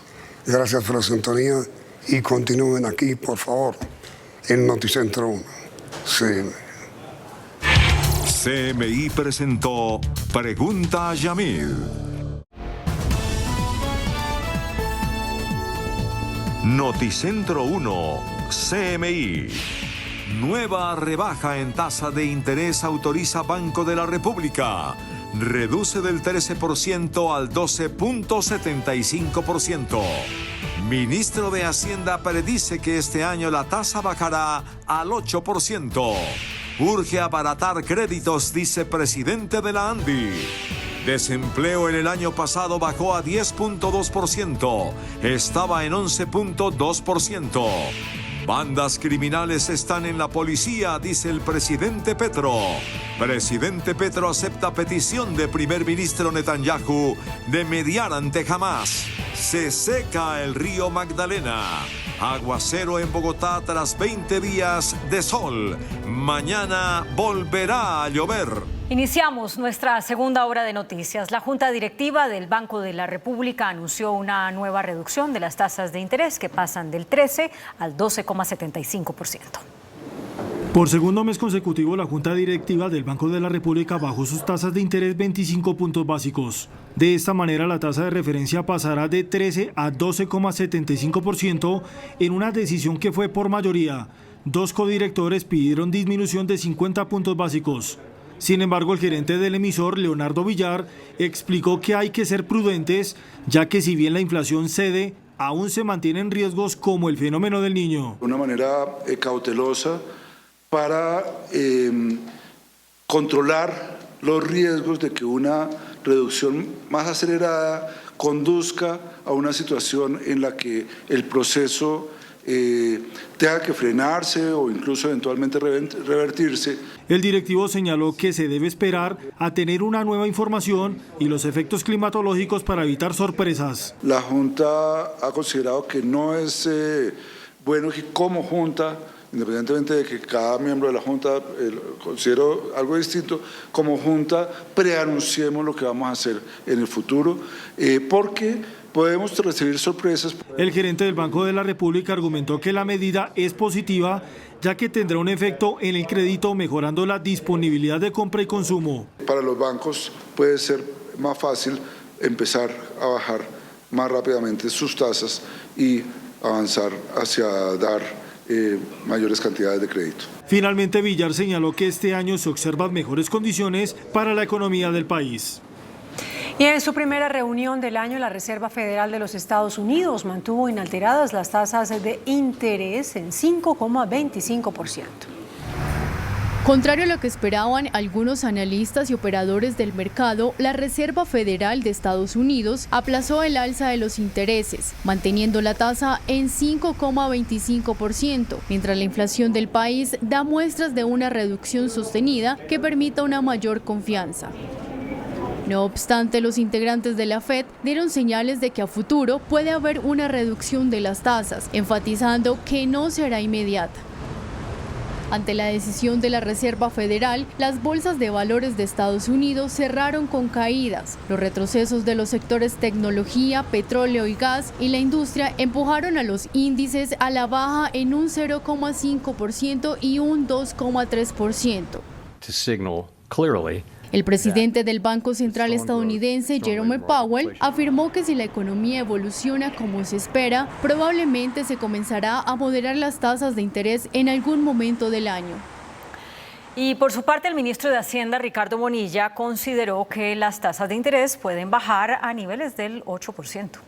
gracias por la sintonía y continúen aquí, por favor, en Noticentro 1. CMI presentó Pregunta a Yamil. Noticentro 1, CMI. Nueva rebaja en tasa de interés autoriza Banco de la República. Reduce del 13% al 12.75%. Ministro de Hacienda predice que este año la tasa bajará al 8%. Urge abaratar créditos, dice presidente de la ANDI. Desempleo en el año pasado bajó a 10.2%. Estaba en 11.2%. Bandas criminales están en la policía, dice el presidente Petro. Presidente Petro acepta petición de primer ministro Netanyahu de mediar ante Hamas. Se seca el río Magdalena. Aguacero en Bogotá tras 20 días de sol. Mañana volverá a llover. Iniciamos nuestra segunda hora de noticias. La Junta Directiva del Banco de la República anunció una nueva reducción de las tasas de interés que pasan del 13 al 12,75%. Por segundo mes consecutivo, la Junta Directiva del Banco de la República bajó sus tasas de interés 25 puntos básicos. De esta manera, la tasa de referencia pasará de 13 a 12,75% en una decisión que fue por mayoría. Dos codirectores pidieron disminución de 50 puntos básicos. Sin embargo, el gerente del emisor, Leonardo Villar, explicó que hay que ser prudentes, ya que si bien la inflación cede, aún se mantienen riesgos como el fenómeno del Niño. De una manera cautelosa para controlar los riesgos de que una reducción más acelerada conduzca a una situación en la que el proceso tenga que frenarse o incluso eventualmente revertirse. El directivo señaló que se debe esperar a tener una nueva información y los efectos climatológicos para evitar sorpresas. La Junta ha considerado que no es bueno que como Junta, independientemente de que cada miembro de la Junta considero algo distinto, como Junta preanunciemos lo que vamos a hacer en el futuro, porque podemos recibir sorpresas. El gerente del Banco de la República argumentó que la medida es positiva, ya que tendrá un efecto en el crédito, mejorando la disponibilidad de compra y consumo. Para los bancos puede ser más fácil empezar a bajar más rápidamente sus tasas y avanzar hacia dar mayores cantidades de crédito. Finalmente, Villar señaló que este año se observan mejores condiciones para la economía del país. Y en su primera reunión del año, la Reserva Federal de los Estados Unidos mantuvo inalteradas las tasas de interés en 5,25%. Contrario a lo que esperaban algunos analistas y operadores del mercado, la Reserva Federal de Estados Unidos aplazó el alza de los intereses, manteniendo la tasa en 5,25%, mientras la inflación del país da muestras de una reducción sostenida que permita una mayor confianza. No obstante, los integrantes de la Fed dieron señales de que a futuro puede haber una reducción de las tasas, enfatizando que no será inmediata. Ante la decisión de la Reserva Federal, las bolsas de valores de Estados Unidos cerraron con caídas. Los retrocesos de los sectores tecnología, petróleo y gas y la industria empujaron a los índices a la baja en un 0,5% y un 2,3%. El presidente del Banco Central estadounidense, Jerome Powell, afirmó que si la economía evoluciona como se espera, probablemente se comenzará a moderar las tasas de interés en algún momento del año. Y por su parte, el ministro de Hacienda, Ricardo Bonilla, consideró que las tasas de interés pueden bajar a niveles del 8%.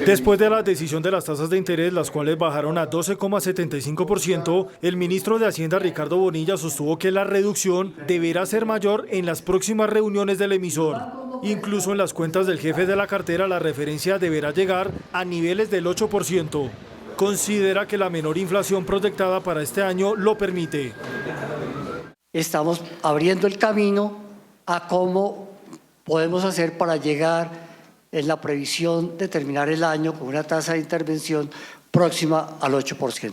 Después de la decisión de las tasas de interés, las cuales bajaron a 12,75%, el ministro de Hacienda, Ricardo Bonilla, sostuvo que la reducción deberá ser mayor en las próximas reuniones del emisor. Incluso en las cuentas del jefe de la cartera, la referencia deberá llegar a niveles del 8%. Considera que la menor inflación proyectada para este año lo permite. Estamos abriendo el camino a cómo podemos hacer para llegar en la previsión de terminar el año con una tasa de intervención próxima al 8%.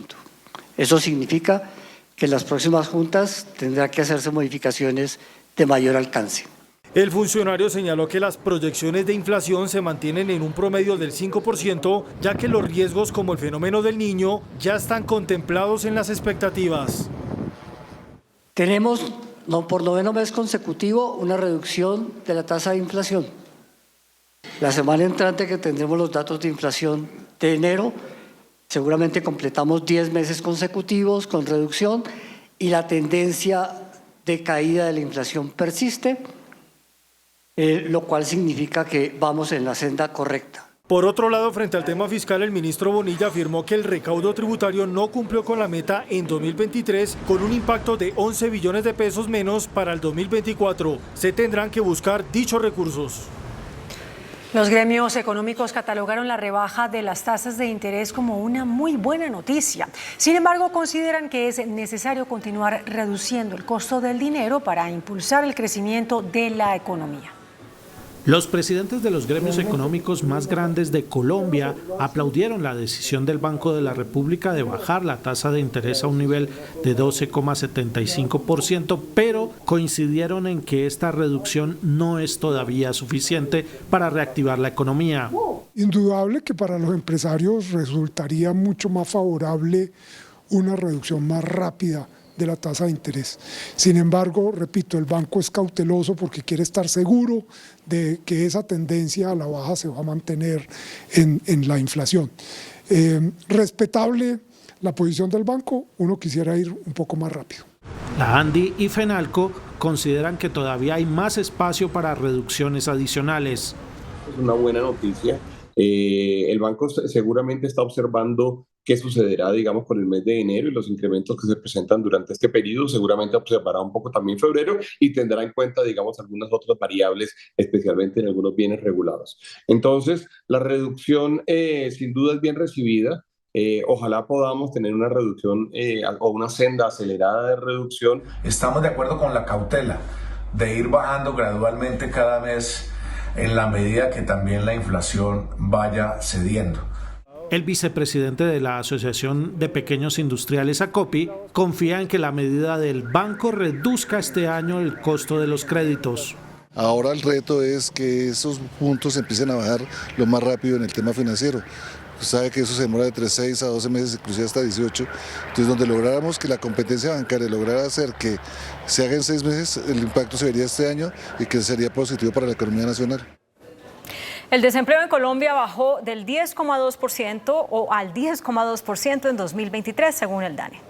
Eso significa que en las próximas juntas tendrá que hacerse modificaciones de mayor alcance. El funcionario señaló que las proyecciones de inflación se mantienen en un promedio del 5%, ya que los riesgos como el fenómeno del Niño ya están contemplados en las expectativas. Tenemos, por noveno mes consecutivo, una reducción de la tasa de inflación. La semana entrante, que tendremos los datos de inflación de enero, seguramente completamos 10 meses consecutivos con reducción y la tendencia de caída de la inflación persiste, lo cual significa que vamos en la senda correcta. Por otro lado, frente al tema fiscal, el ministro Bonilla afirmó que el recaudo tributario no cumplió con la meta en 2023, con un impacto de 11 billones de pesos menos para el 2024. Se tendrán que buscar dichos recursos. Los gremios económicos catalogaron la rebaja de las tasas de interés como una muy buena noticia. Sin embargo, consideran que es necesario continuar reduciendo el costo del dinero para impulsar el crecimiento de la economía. Los presidentes de los gremios económicos más grandes de Colombia aplaudieron la decisión del Banco de la República de bajar la tasa de interés a un nivel de 12,75%, pero coincidieron en que esta reducción no es todavía suficiente para reactivar la economía. Indudable que para los empresarios resultaría mucho más favorable una reducción más rápida de la tasa de interés. Sin embargo, repito, el banco es cauteloso porque quiere estar seguro de que esa tendencia a la baja se va a mantener en la inflación. Respetable la posición del banco, uno quisiera ir un poco más rápido. La ANDI y FENALCO consideran que todavía hay más espacio para reducciones adicionales. Es una buena noticia. El banco seguramente está observando qué sucederá, digamos, con el mes de enero y los incrementos que se presentan durante este periodo. Seguramente observará un poco también febrero y tendrá en cuenta, digamos, algunas otras variables, especialmente en algunos bienes regulados. Entonces, la reducción sin duda es bien recibida. Ojalá podamos tener una reducción o una senda acelerada de reducción. Estamos de acuerdo con la cautela de ir bajando gradualmente cada mes en la medida que también la inflación vaya cediendo. El vicepresidente de la Asociación de Pequeños Industriales, ACOPI, confía en que la medida del banco reduzca este año el costo de los créditos. Ahora el reto es que esos puntos empiecen a bajar lo más rápido en el tema financiero. Usted sabe que eso se demora de 6 a 12 meses, inclusive hasta 18. Entonces, donde lográramos que la competencia bancaria lograra hacer que se haga en 6 meses, el impacto se vería este año y que sería positivo para la economía nacional. El desempleo en Colombia bajó del 10,2% o al 10,2% en 2023, según el DANE.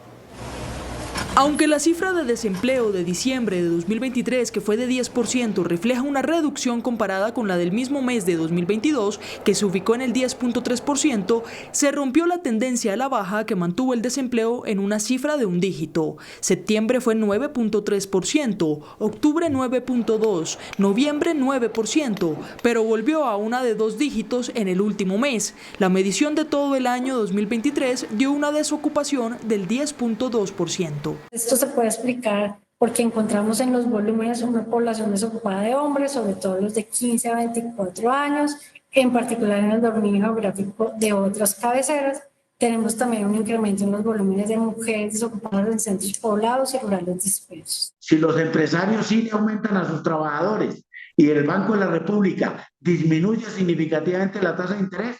Aunque la cifra de desempleo de diciembre de 2023, que fue de 10%, refleja una reducción comparada con la del mismo mes de 2022, que se ubicó en el 10,3%, se rompió la tendencia a la baja que mantuvo el desempleo en una cifra de un dígito. Septiembre fue 9,3%, octubre 9,2%, noviembre 9%, pero volvió a una de 2 dígitos en el último mes. La medición de todo el año 2023 dio una desocupación del 10,2%. Esto se puede explicar porque encontramos en los volúmenes una población desocupada de hombres, sobre todo los de 15 a 24 años, en particular en el dominio geográfico de otras cabeceras, Tenemos también un incremento en los volúmenes de mujeres desocupadas en centros poblados y rurales dispersos. Si los empresarios sí le aumentan a sus trabajadores y el Banco de la República disminuye significativamente la tasa de interés,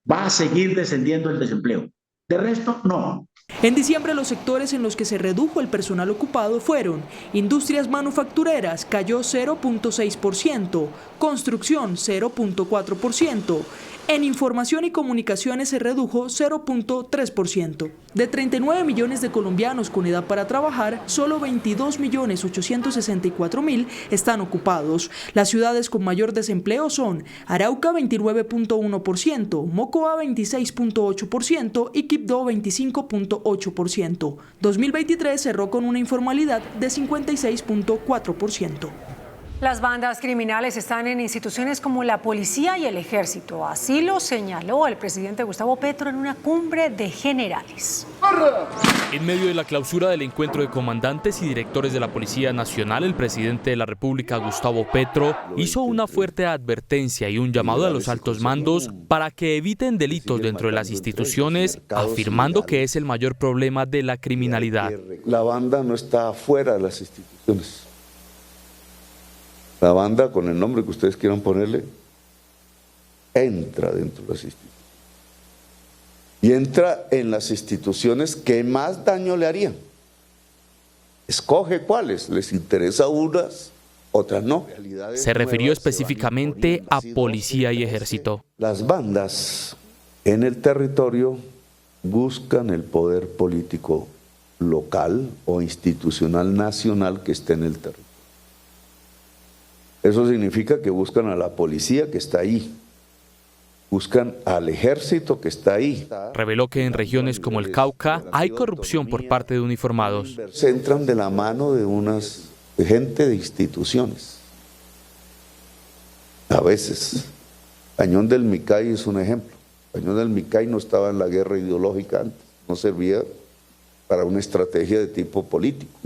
va a seguir descendiendo el desempleo. De resto, no. En diciembre, los sectores en los que se redujo el personal ocupado fueron industrias manufactureras, cayó 0.6%, construcción 0.4%, en información y comunicaciones se redujo 0.3%. De 39 millones de colombianos con edad para trabajar, solo 22.864.000 están ocupados. Las ciudades con mayor desempleo son Arauca 29.1%, Mocoa 26.8% y Quibdó 25.8%. 2023 cerró con una informalidad de 56.4%. Las bandas criminales están en instituciones como la policía y el ejército. Así lo señaló el presidente Gustavo Petro en una cumbre de generales. En medio de la clausura del encuentro de comandantes y directores de la Policía Nacional, el presidente de la República, Gustavo Petro, hizo una fuerte advertencia y un llamado a los altos mandos para que eviten delitos dentro de las instituciones, afirmando que es el mayor problema de la criminalidad. La banda no está fuera de las instituciones. La banda, con el nombre que ustedes quieran ponerle, entra dentro de las instituciones. Y entra en las instituciones que más daño le harían. Escoge cuáles, les interesa unas, otras no. Se refirió específicamente a policía y ejército. Las bandas en el territorio buscan el poder político local o institucional nacional que esté en el territorio. Eso significa que buscan a la policía que está ahí, buscan al ejército que está ahí. Reveló que en regiones como el Cauca hay corrupción por parte de uniformados. Se entran de la mano de gente de instituciones. A veces, Cañón del Micay es un ejemplo. Cañón del Micay no estaba en la guerra ideológica antes, no servía para una estrategia de tipo político.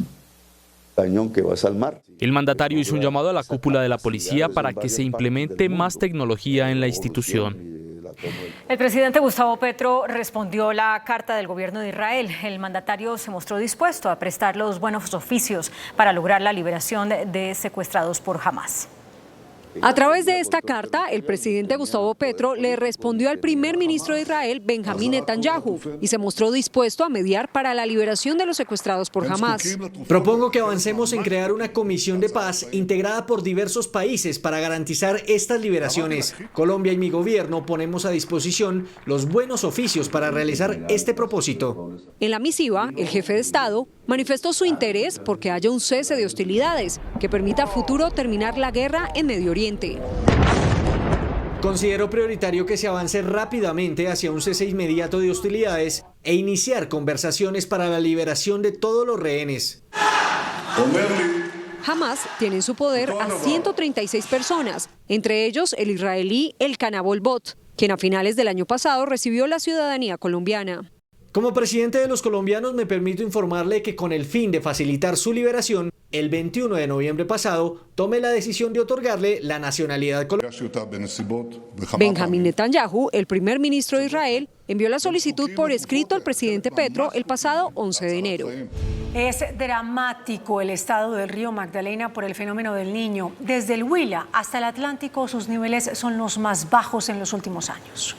Cañón que vas al mar. El mandatario hizo un llamado a la cúpula de la policía para que se implemente más tecnología en la institución. El presidente Gustavo Petro respondió la carta del gobierno de Israel. El mandatario se mostró dispuesto a prestar los buenos oficios para lograr la liberación de secuestrados por Hamás. A través de esta carta, el presidente Gustavo Petro le respondió al primer ministro de Israel, Benjamín Netanyahu, y se mostró dispuesto a mediar para la liberación de los secuestrados por Hamás. Propongo que avancemos en crear una comisión de paz integrada por diversos países para garantizar estas liberaciones. Colombia y mi gobierno ponemos a disposición los buenos oficios para realizar este propósito. En la misiva, el jefe de Estado manifestó su interés porque haya un cese de hostilidades que permita a futuro terminar la guerra en Medio Oriente. Considero prioritario que se avance rápidamente hacia un cese inmediato de hostilidades e iniciar conversaciones para la liberación de todos los rehenes. Hamás tiene en su poder a 136 personas, entre ellos el israelí Elkana Bolbot, quien a finales del año pasado recibió la ciudadanía colombiana. Como presidente de los colombianos me permito informarle que con el fin de facilitar su liberación, el 21 de noviembre pasado tomé la decisión de otorgarle la nacionalidad colombiana. Benjamín Netanyahu, el primer ministro de Israel, envió la solicitud por escrito al presidente Petro el pasado 11 de enero. Es dramático el estado del río Magdalena por el fenómeno del Niño. Desde el Huila hasta el Atlántico, sus niveles son los más bajos en los últimos años.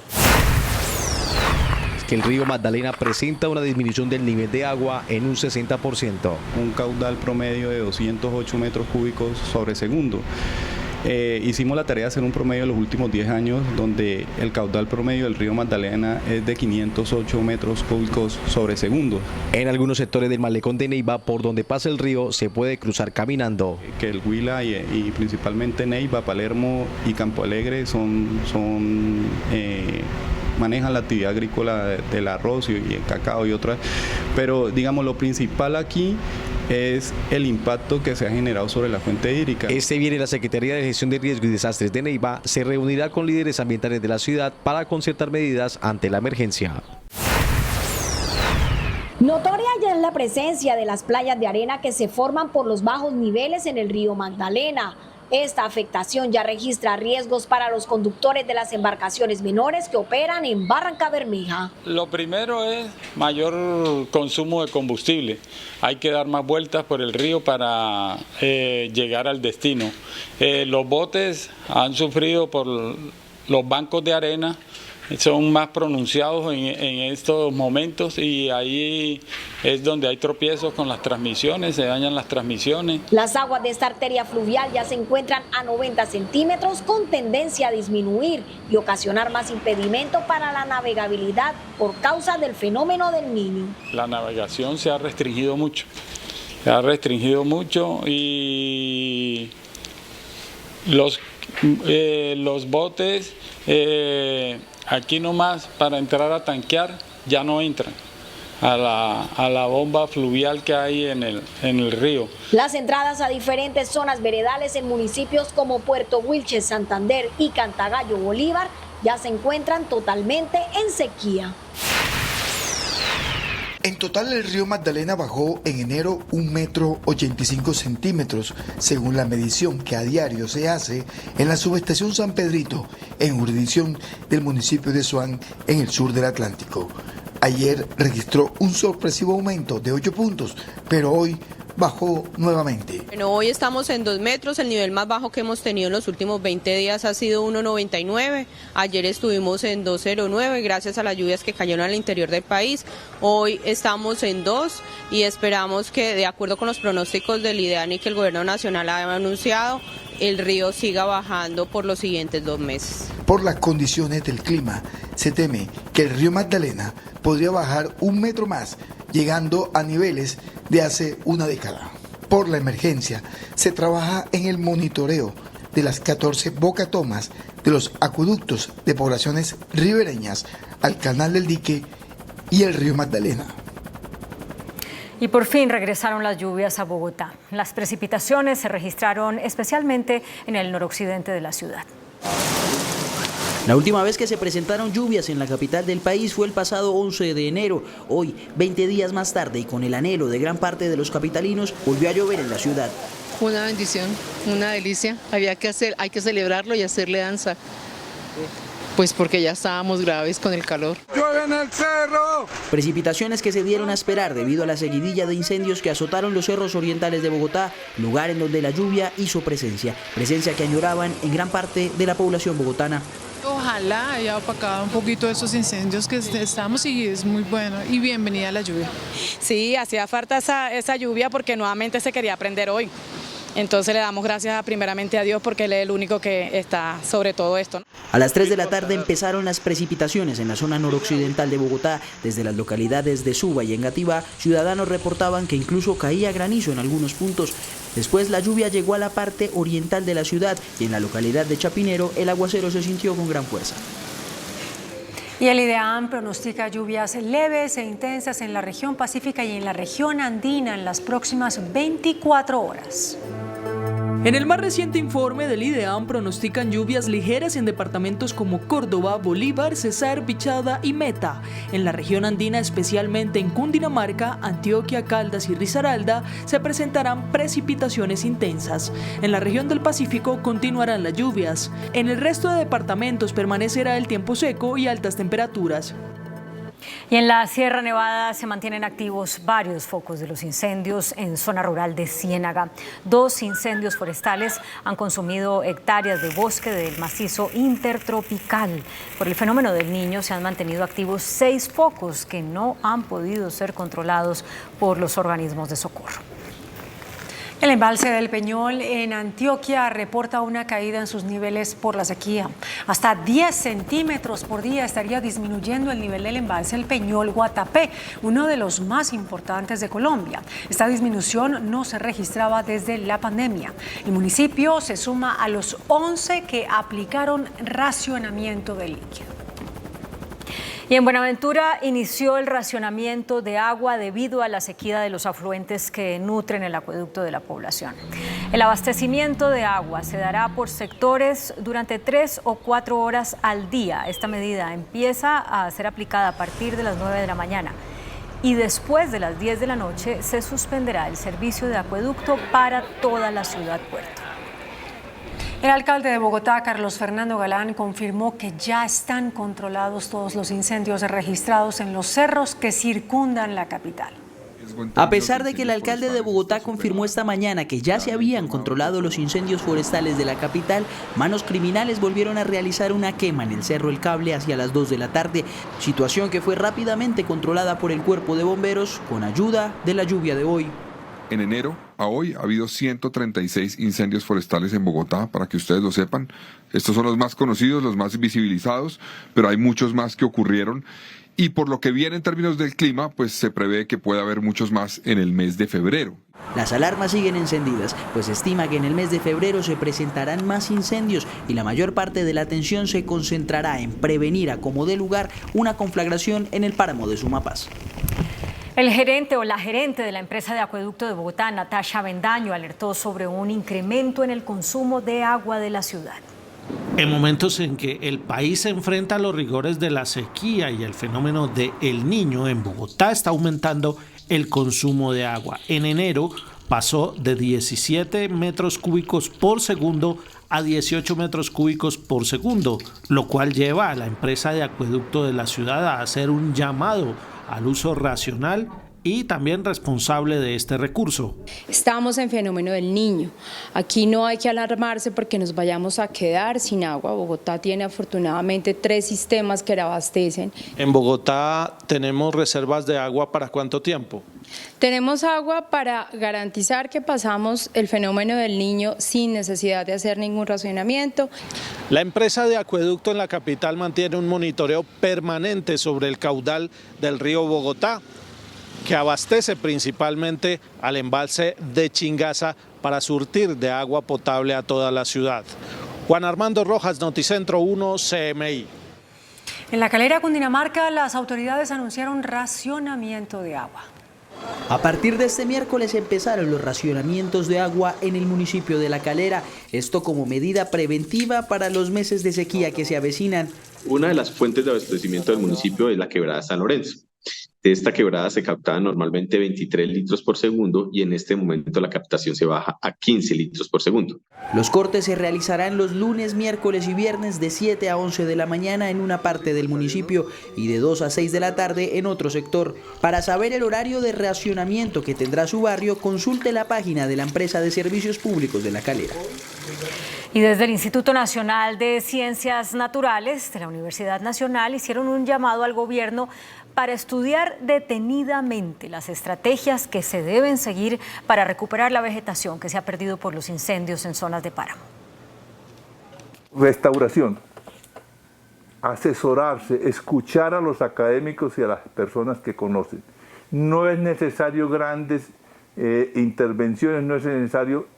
Que el río Magdalena presenta una disminución del nivel de agua en un 60%. Un caudal promedio de 208 metros cúbicos sobre segundo. Hicimos la tarea de hacer un promedio de los últimos 10 años, donde el caudal promedio del río Magdalena es de 508 metros cúbicos sobre segundo. En algunos sectores del malecón de Neiva, por donde pasa el río, se puede cruzar caminando. Que el Huila y principalmente Neiva, Palermo y Campo Alegre manejan la actividad agrícola del arroz y el cacao y otras, pero digamos lo principal aquí es el impacto que se ha generado sobre la fuente hídrica. Este viernes la Secretaría de Gestión de Riesgos y Desastres de Neiva se reunirá con líderes ambientales de la ciudad para concertar medidas ante la emergencia. Notoria ya es la presencia de las playas de arena que se forman por los bajos niveles en el río Magdalena. Esta afectación ya registra riesgos para los conductores de las embarcaciones menores que operan en Barrancabermeja. Lo primero es mayor consumo de combustible. Hay que dar más vueltas por el río para llegar al destino. Los botes han sufrido por los bancos de arena, son más pronunciados en estos momentos y ahí es donde hay tropiezos con las transmisiones, se dañan las transmisiones. Las aguas de esta arteria fluvial ya se encuentran a 90 centímetros con tendencia a disminuir y ocasionar más impedimento para la navegabilidad por causa del fenómeno del Niño. La navegación se ha restringido mucho y los botes aquí nomás para entrar a tanquear ya no entran a la bomba fluvial que hay en el río. Las entradas a diferentes zonas veredales en municipios como Puerto Wilches, Santander y Cantagallo, Bolívar, ya se encuentran totalmente en sequía. En total, el río Magdalena bajó en enero 1,85 metros, según la medición que a diario se hace en la subestación San Pedrito, en jurisdicción del municipio de Suán, en el sur del Atlántico. Ayer registró un sorpresivo aumento de 8 puntos, pero hoy bajó nuevamente. Bueno, hoy estamos en 2 metros, el nivel más bajo que hemos tenido en los últimos 20 días ha sido 1,99, ayer estuvimos en 2,09 gracias a las lluvias que cayeron al interior del país, hoy estamos en 2 y esperamos que, de acuerdo con los pronósticos del IDEANI que el gobierno nacional ha anunciado, el río siga bajando por los siguientes 2 meses. Por las condiciones del clima, se teme que el río Magdalena podría bajar 1 metro más, llegando a niveles de hace una década. Por la emergencia, se trabaja en el monitoreo de las 14 bocatomas de los acueductos de poblaciones ribereñas al Canal del Dique y el río Magdalena. Y por fin regresaron las lluvias a Bogotá. Las precipitaciones se registraron especialmente en el noroccidente de la ciudad. La última vez que se presentaron lluvias en la capital del país fue el pasado 11 de enero. Hoy, 20 días más tarde y con el anhelo de gran parte de los capitalinos, volvió a llover en la ciudad. Una bendición, una delicia. Hay que celebrarlo y hacerle danza. Pues porque ya estábamos graves con el calor. ¡Llueve en el cerro! Precipitaciones que se dieron a esperar debido a la seguidilla de incendios que azotaron los cerros orientales de Bogotá, lugar en donde la lluvia hizo presencia que añoraban en gran parte de la población bogotana. Ojalá haya opacado un poquito esos incendios que estamos y es muy bueno y bienvenida a la lluvia. Sí, hacía falta esa lluvia porque nuevamente se quería prender hoy. Entonces le damos gracias primeramente a Dios porque Él es el único que está sobre todo esto, ¿no? A las 3 de la tarde empezaron las precipitaciones en la zona noroccidental de Bogotá. Desde las localidades de Suba y Engativá, ciudadanos reportaban que incluso caía granizo en algunos puntos. Después la lluvia llegó a la parte oriental de la ciudad y en la localidad de Chapinero el aguacero se sintió con gran fuerza. Y el IDEAM pronostica lluvias leves e intensas en la región pacífica y en la región andina en las próximas 24 horas. En el más reciente informe del IDEAM pronostican lluvias ligeras en departamentos como Córdoba, Bolívar, Cesar, Bichada y Meta. En la región andina, especialmente en Cundinamarca, Antioquia, Caldas y Risaralda, se presentarán precipitaciones intensas. En la región del Pacífico continuarán las lluvias. En el resto de departamentos permanecerá el tiempo seco y altas temperaturas. Y en la Sierra Nevada se mantienen activos varios focos de los incendios en zona rural de Ciénaga. 2 incendios forestales han consumido hectáreas de bosque del macizo intertropical. Por el fenómeno del Niño se han mantenido activos 6 focos que no han podido ser controlados por los organismos de socorro. El embalse del Peñol en Antioquia reporta una caída en sus niveles por la sequía. Hasta 10 centímetros por día estaría disminuyendo el nivel del embalse El Peñol Guatapé, uno de los más importantes de Colombia. Esta disminución no se registraba desde la pandemia. El municipio se suma a los 11 que aplicaron racionamiento de líquido. Y en Buenaventura inició el racionamiento de agua debido a la sequía de los afluentes que nutren el acueducto de la población. El abastecimiento de agua se dará por sectores durante 3 o 4 horas al día. Esta medida empieza a ser aplicada a partir de las 9 de la mañana y después de las 10 de la noche se suspenderá el servicio de acueducto para toda la ciudad puerto. El alcalde de Bogotá, Carlos Fernando Galán, confirmó que ya están controlados todos los incendios registrados en los cerros que circundan la capital. A pesar de que el alcalde de Bogotá confirmó esta mañana que ya se habían controlado los incendios forestales de la capital, manos criminales volvieron a realizar una quema en el Cerro El Cable hacia las 2 de la tarde, situación que fue rápidamente controlada por el cuerpo de bomberos con ayuda de la lluvia de hoy. En enero a hoy ha habido 136 incendios forestales en Bogotá, para que ustedes lo sepan. Estos son los más conocidos, los más visibilizados, pero hay muchos más que ocurrieron. Y por lo que viene en términos del clima, pues se prevé que pueda haber muchos más en el mes de febrero. Las alarmas siguen encendidas, pues se estima que en el mes de febrero se presentarán más incendios y la mayor parte de la atención se concentrará en prevenir a como dé lugar una conflagración en el páramo de Sumapaz. El gerente o la gerente de la empresa de acueducto de Bogotá, Natasha Bendaño, alertó sobre un incremento en el consumo de agua de la ciudad. En momentos en que el país se enfrenta a los rigores de la sequía y el fenómeno de El Niño, en Bogotá está aumentando el consumo de agua. En enero pasó de 17 metros cúbicos por segundo a 18 metros cúbicos por segundo, lo cual lleva a la empresa de acueducto de la ciudad a hacer un llamado al uso racional y también responsable de este recurso. Estamos en fenómeno del Niño. Aquí no hay que alarmarse porque nos vayamos a quedar sin agua. Bogotá tiene afortunadamente 3 sistemas que la abastecen. En Bogotá tenemos reservas de agua ¿para cuánto tiempo? Tenemos agua para garantizar que pasamos el fenómeno del Niño sin necesidad de hacer ningún racionamiento. La empresa de acueducto en la capital mantiene un monitoreo permanente sobre el caudal del río Bogotá, que abastece principalmente al embalse de Chingaza para surtir de agua potable a toda la ciudad. Juan Armando Rojas, Noticentro 1, CMI. En La Calera, Cundinamarca, las autoridades anunciaron racionamiento de agua. A partir de este miércoles empezaron los racionamientos de agua en el municipio de La Calera, esto como medida preventiva para los meses de sequía que se avecinan. Una de las fuentes de abastecimiento del municipio es la quebrada San Lorenzo. De esta quebrada se captaban normalmente 23 litros por segundo y en este momento la captación se baja a 15 litros por segundo. Los cortes se realizarán los lunes, miércoles y viernes de 7 a 11 de la mañana en una parte del municipio y de 2 a 6 de la tarde en otro sector. Para saber el horario de racionamiento que tendrá su barrio, consulte la página de la empresa de servicios públicos de La Calera. Y desde el Instituto Nacional de Ciencias Naturales de la Universidad Nacional hicieron un llamado al gobierno para estudiar detenidamente las estrategias que se deben seguir para recuperar la vegetación que se ha perdido por los incendios en zonas de páramo. Restauración, asesorarse, escuchar a los académicos y a las personas que conocen. No es necesario grandes intervenciones, no es necesario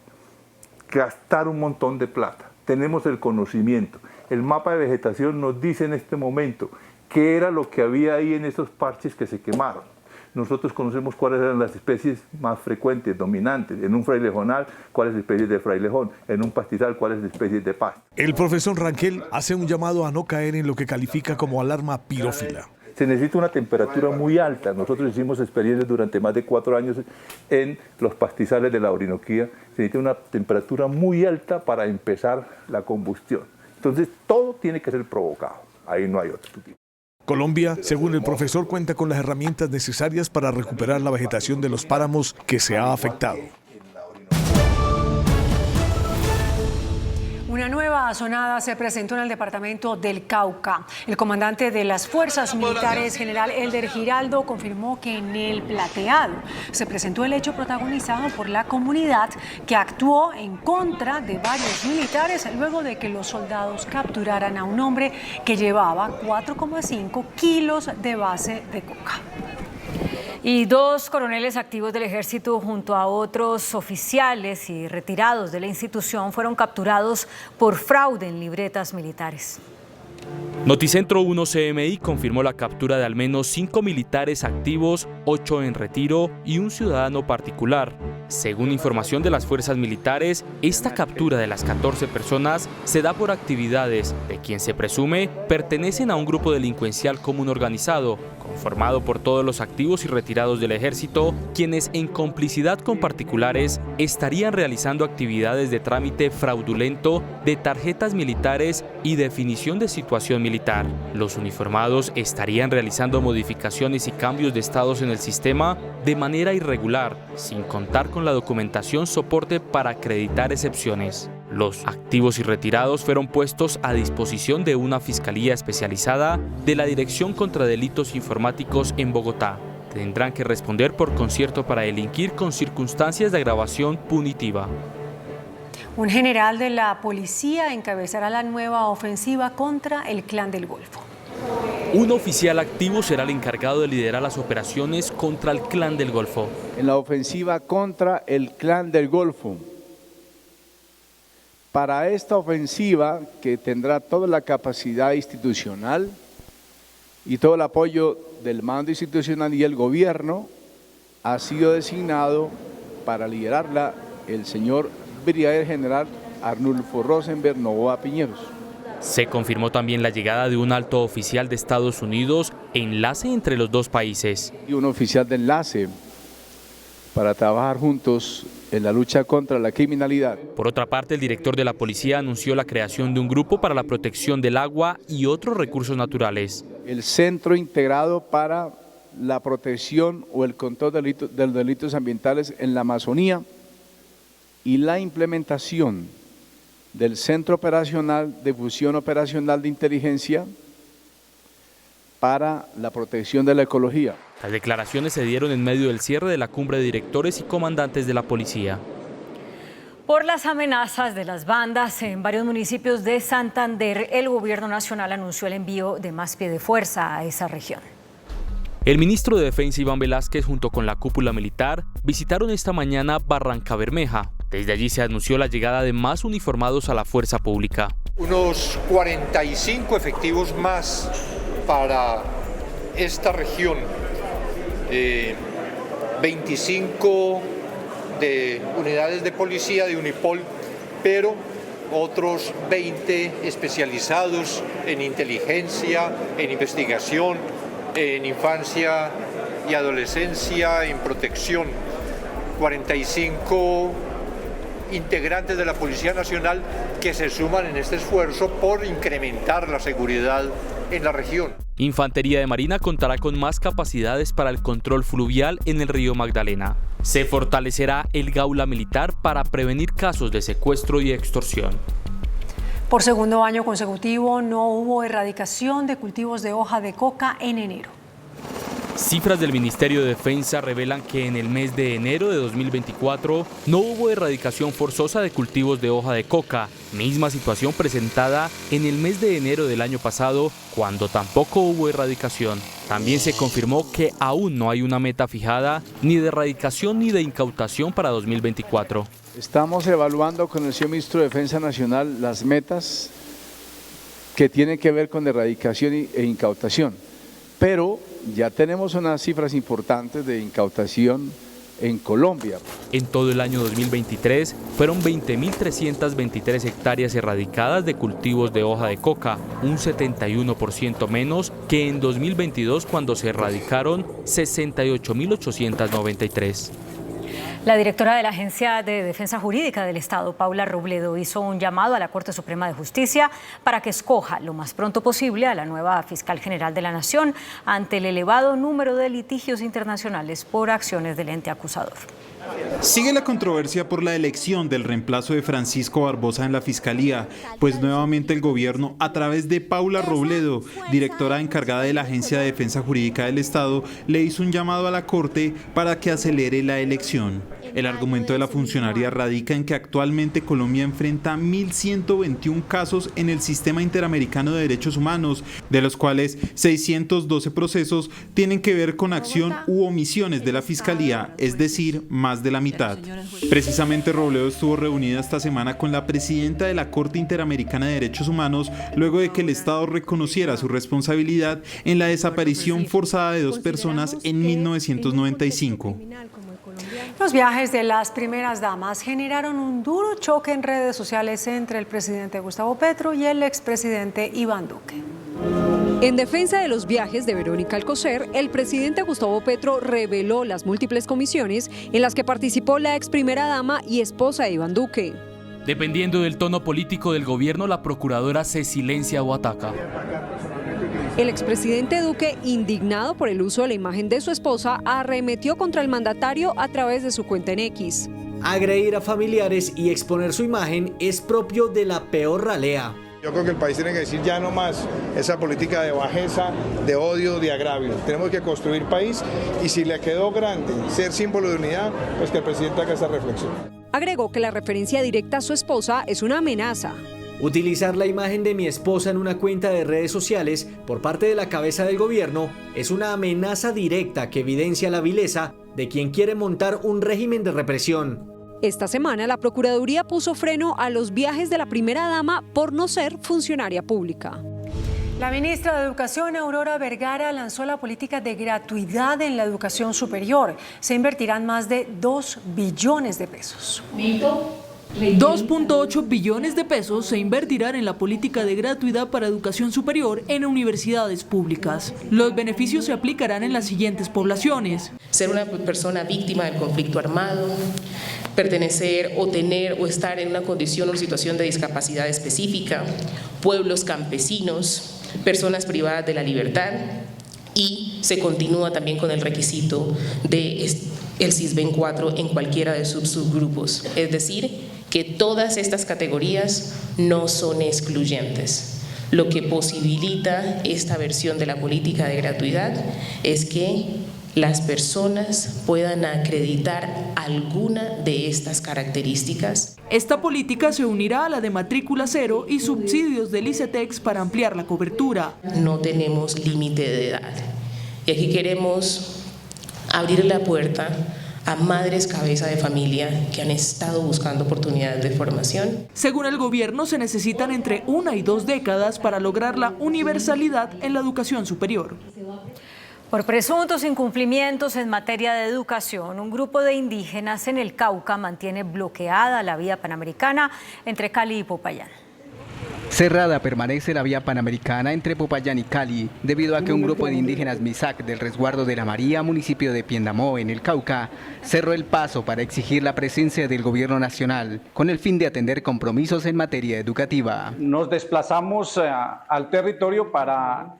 gastar un montón de plata. Tenemos el conocimiento. El mapa de vegetación nos dice en este momento qué era lo que había ahí en esos parches que se quemaron. Nosotros conocemos cuáles eran las especies más frecuentes, dominantes. En un frailejonal, cuáles especies de frailejón. En un pastizal, cuáles especies de pasto. El profesor Rangel hace un llamado a no caer en lo que califica como alarma pirófila. Se necesita una temperatura muy alta. Nosotros hicimos experiencias durante más de 4 años en los pastizales de la Orinoquía. Se necesita una temperatura muy alta para empezar la combustión. Entonces, todo tiene que ser provocado. Ahí no hay otro. Colombia, según el profesor, cuenta con las herramientas necesarias para recuperar la vegetación de los páramos que se ha afectado. Una nueva asonada se presentó en el departamento del Cauca. El comandante de las fuerzas militares, general Elder Giraldo, confirmó que en el Plateado se presentó el hecho protagonizado por la comunidad que actuó en contra de varios militares luego de que los soldados capturaran a un hombre que llevaba 4,5 kilos de base de coca. Y 2 coroneles activos del ejército junto a otros oficiales y retirados de la institución fueron capturados por fraude en libretas militares. Noticentro 1 CMI confirmó la captura de al menos 5 militares activos, 8 en retiro y un ciudadano particular. Según información de las fuerzas militares, esta captura de las 14 personas se da por actividades de quien se presume pertenecen a un grupo delincuencial común organizado, conformado por todos los activos y retirados del ejército, quienes en complicidad con particulares estarían realizando actividades de trámite fraudulento de tarjetas militares y definición de situación militar. Los uniformados estarían realizando modificaciones y cambios de estados en el sistema de manera irregular, sin contar con la documentación soporte para acreditar excepciones. Los activos y retirados fueron puestos a disposición de una fiscalía especializada de la Dirección contra Delitos Informáticos en Bogotá. Tendrán que responder por concierto para delinquir con circunstancias de agravación punitiva. Un general de la policía encabezará la nueva ofensiva contra el Clan del Golfo. Un oficial activo será el encargado de liderar las operaciones contra el Clan del Golfo. En la ofensiva contra el Clan del Golfo. Para esta ofensiva, que tendrá toda la capacidad institucional y todo el apoyo del mando institucional y el gobierno, ha sido designado para liderarla el señor Brigadier General Arnulfo Rosenberg Novoa Piñeros. Se confirmó también la llegada de un alto oficial de Estados Unidos, enlace entre los dos países. Y un oficial de enlace para trabajar juntos en la lucha contra la criminalidad. Por otra parte, el director de la policía anunció la creación de un grupo para la protección del agua y otros recursos naturales. El Centro Integrado para la Protección o el Control de los Delitos Ambientales en la Amazonía y la implementación del Centro Operacional de Fusión Operacional de Inteligencia para la protección de la ecología. Las declaraciones se dieron en medio del cierre de la cumbre de directores y comandantes de la policía. Por las amenazas de las bandas en varios municipios de Santander, el gobierno nacional anunció el envío de más pie de fuerza a esa región. El ministro de Defensa Iván Velásquez junto con la cúpula militar visitaron esta mañana Barrancabermeja. Desde allí se anunció la llegada de más uniformados a la fuerza pública. Unos 45 efectivos más para esta región, 25 de unidades de policía de Unipol, pero otros 20 especializados en inteligencia, en investigación, en infancia y adolescencia, en protección. 45 integrantes de la Policía Nacional que se suman en este esfuerzo por incrementar la seguridad en la región. Infantería de Marina contará con más capacidades para el control fluvial en el río Magdalena. Se fortalecerá el Gaula Militar para prevenir casos de secuestro y extorsión. Por segundo año consecutivo no hubo erradicación de cultivos de hoja de coca en enero. Cifras del Ministerio de Defensa revelan que en el mes de enero de 2024 no hubo erradicación forzosa de cultivos de hoja de coca, misma situación presentada en el mes de enero del año pasado, cuando tampoco hubo erradicación. También se confirmó que aún no hay una meta fijada ni de erradicación ni de incautación para 2024. Estamos evaluando con el señor Ministro de Defensa Nacional las metas que tienen que ver con erradicación e incautación, pero ya tenemos unas cifras importantes de incautación en Colombia. En todo el año 2023 fueron 20.323 hectáreas erradicadas de cultivos de hoja de coca, un 71% menos que en 2022 cuando se erradicaron 68.893. La directora de la Agencia de Defensa Jurídica del Estado, Paula Robledo, hizo un llamado a la Corte Suprema de Justicia para que escoja lo más pronto posible a la nueva fiscal general de la Nación ante el elevado número de litigios internacionales por acciones del ente acusador. Sigue la controversia por la elección del reemplazo de Francisco Barbosa en la Fiscalía, pues nuevamente el gobierno, a través de Paula Robledo, directora encargada de la Agencia de Defensa Jurídica del Estado, le hizo un llamado a la Corte para que acelere la elección. El argumento de la funcionaria radica en que actualmente Colombia enfrenta 1.121 casos en el Sistema Interamericano de Derechos Humanos, de los cuales 612 procesos tienen que ver con acción u omisiones de la Fiscalía, es decir, más de la mitad. Precisamente Robledo estuvo reunida esta semana con la presidenta de la Corte Interamericana de Derechos Humanos luego de que el Estado reconociera su responsabilidad en la desaparición forzada de 2 personas en 1995. Los viajes de las primeras damas generaron un duro choque en redes sociales entre el presidente Gustavo Petro y el expresidente Iván Duque. En defensa de los viajes de Verónica Alcocer, el presidente Gustavo Petro reveló las múltiples comisiones en las que participó la ex primera dama y esposa de Iván Duque. Dependiendo del tono político del gobierno, la procuradora se silencia o ataca. El expresidente Duque, indignado por el uso de la imagen de su esposa, arremetió contra el mandatario a través de su cuenta en X. Agredir a familiares y exponer su imagen es propio de la peor ralea. Yo creo que el país tiene que decir ya no más esa política de bajeza, de odio, de agravio. Tenemos que construir país y si le quedó grande ser símbolo de unidad, pues que el presidente haga esa reflexión. Agregó que la referencia directa a su esposa es una amenaza. Utilizar la imagen de mi esposa en una cuenta de redes sociales por parte de la cabeza del gobierno es una amenaza directa que evidencia la vileza de quien quiere montar un régimen de represión. Esta semana la Procuraduría puso freno a los viajes de la primera dama por no ser funcionaria pública. La ministra de Educación, Aurora Vergara, lanzó la política de gratuidad en la educación superior. Se invertirán más de 2 billones de pesos. 2.8 billones de pesos se invertirán en la política de gratuidad para educación superior en universidades públicas. Los beneficios se aplicarán en las siguientes poblaciones: ser una persona víctima del conflicto armado, pertenecer o tener o estar en una condición o situación de discapacidad específica, pueblos campesinos, personas privadas de la libertad, y se continúa también con el requisito de el SISBEN 4 en cualquiera de sus subgrupos, es decir, que todas estas categorías no son excluyentes. Lo que posibilita esta versión de la política de gratuidad es que las personas puedan acreditar alguna de estas características. Esta política se unirá a la de matrícula cero y subsidios del ICETEX para ampliar la cobertura. No tenemos límite de edad y aquí queremos abrir la puerta a madres cabeza de familia que han estado buscando oportunidades de formación. Según el gobierno, se necesitan entre 1 y 2 décadas para lograr la universalidad en la educación superior. Por presuntos incumplimientos en materia de educación, un grupo de indígenas en el Cauca mantiene bloqueada la vía panamericana entre Cali y Popayán. Cerrada permanece la vía panamericana entre Popayán y Cali, debido a que un grupo de indígenas Misak del resguardo de la María, municipio de Piendamó, en el Cauca, cerró el paso para exigir la presencia del gobierno nacional, con el fin de atender compromisos en materia educativa. Nos desplazamos al territorio para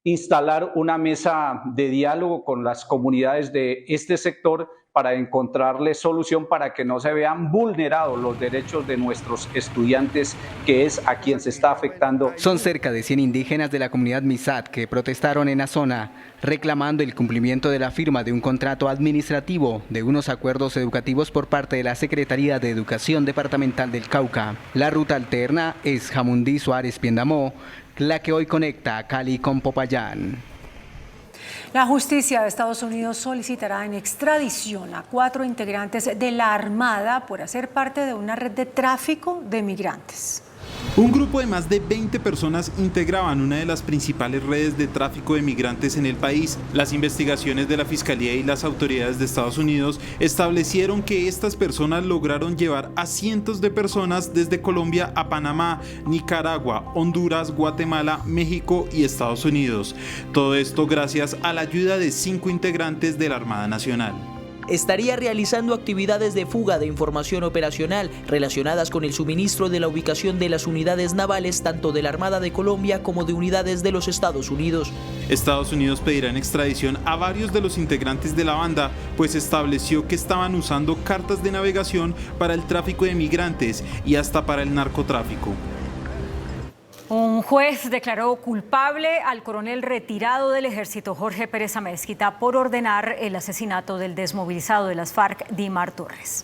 instalar una mesa de diálogo con las comunidades de este sector para encontrarle solución para que no se vean vulnerados los derechos de nuestros estudiantes, que es a quien se está afectando. Son cerca de 100 indígenas de la comunidad Misat que protestaron en la zona, reclamando el cumplimiento de la firma de un contrato administrativo de unos acuerdos educativos por parte de la Secretaría de Educación Departamental del Cauca. La ruta alterna es Jamundí Suárez Piendamó, la que hoy conecta a Cali con Popayán. La justicia de Estados Unidos solicitará en extradición a 4 integrantes de la Armada por hacer parte de una red de tráfico de migrantes. Un grupo de más de 20 personas integraban una de las principales redes de tráfico de migrantes en el país. Las investigaciones de la Fiscalía y las autoridades de Estados Unidos establecieron que estas personas lograron llevar a cientos de personas desde Colombia a Panamá, Nicaragua, Honduras, Guatemala, México y Estados Unidos. Todo esto gracias a la ayuda de 5 integrantes de la Armada Nacional. Estaría realizando actividades de fuga de información operacional relacionadas con el suministro de la ubicación de las unidades navales tanto de la Armada de Colombia como de unidades de los Estados Unidos. Estados Unidos pedirá en extradición a varios de los integrantes de la banda, pues estableció que estaban usando cartas de navegación para el tráfico de migrantes y hasta para el narcotráfico. Un juez declaró culpable al coronel retirado del ejército Jorge Pérez Amezquita por ordenar el asesinato del desmovilizado de las FARC, Dimar Torres.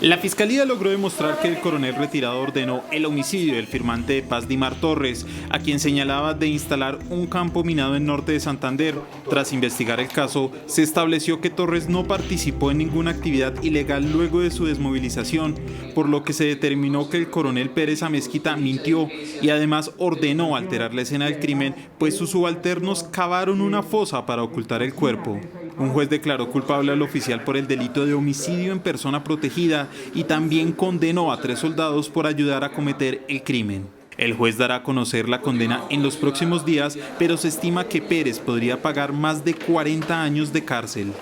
La Fiscalía logró demostrar que el coronel retirado ordenó el homicidio del firmante de paz Dimar Torres, a quien señalaba de instalar un campo minado en norte de Santander. Tras investigar el caso, se estableció que Torres no participó en ninguna actividad ilegal luego de su desmovilización, por lo que se determinó que el coronel Pérez Amezquita mintió y además ordenó alterar la escena del crimen, pues sus subalternos cavaron una fosa para ocultar el cuerpo. Un juez declaró culpable al oficial por el delito de homicidio en persona protegida y también condenó a 3 soldados por ayudar a cometer el crimen. El juez dará a conocer la condena en los próximos días, pero se estima que Pérez podría pagar más de 40 años de cárcel.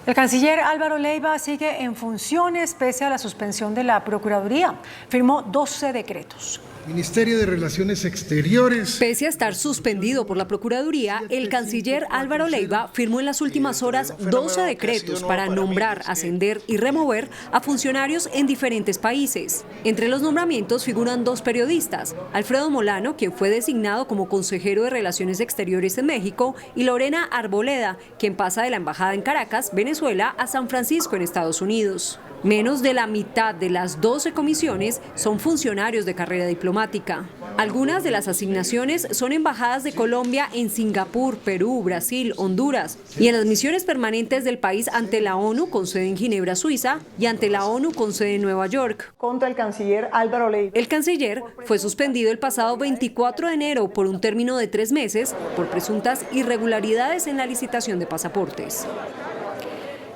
El canciller Álvaro Leiva sigue en funciones pese a la suspensión de la Procuraduría. Firmó 12 decretos. Ministerio de Relaciones Exteriores. Pese a estar suspendido por la Procuraduría, el canciller Álvaro Leiva firmó en las últimas horas 12 decretos para nombrar, ascender y remover a funcionarios en diferentes países. Entre los nombramientos figuran 2 periodistas, Alfredo Molano, quien fue designado como consejero de Relaciones Exteriores en México, y Lorena Arboleda, quien pasa de la embajada en Caracas, Venezuela, a San Francisco en Estados Unidos. Menos de la mitad de las 12 comisiones son funcionarios de carrera diplomática. Algunas de las asignaciones son embajadas de Colombia en Singapur, Perú, Brasil, Honduras y en las misiones permanentes del país ante la ONU con sede en Ginebra, Suiza y ante la ONU con sede en Nueva York. Contra el canciller Álvaro Leiva. El canciller fue suspendido el pasado 24 de enero por un término de 3 meses por presuntas irregularidades en la licitación de pasaportes.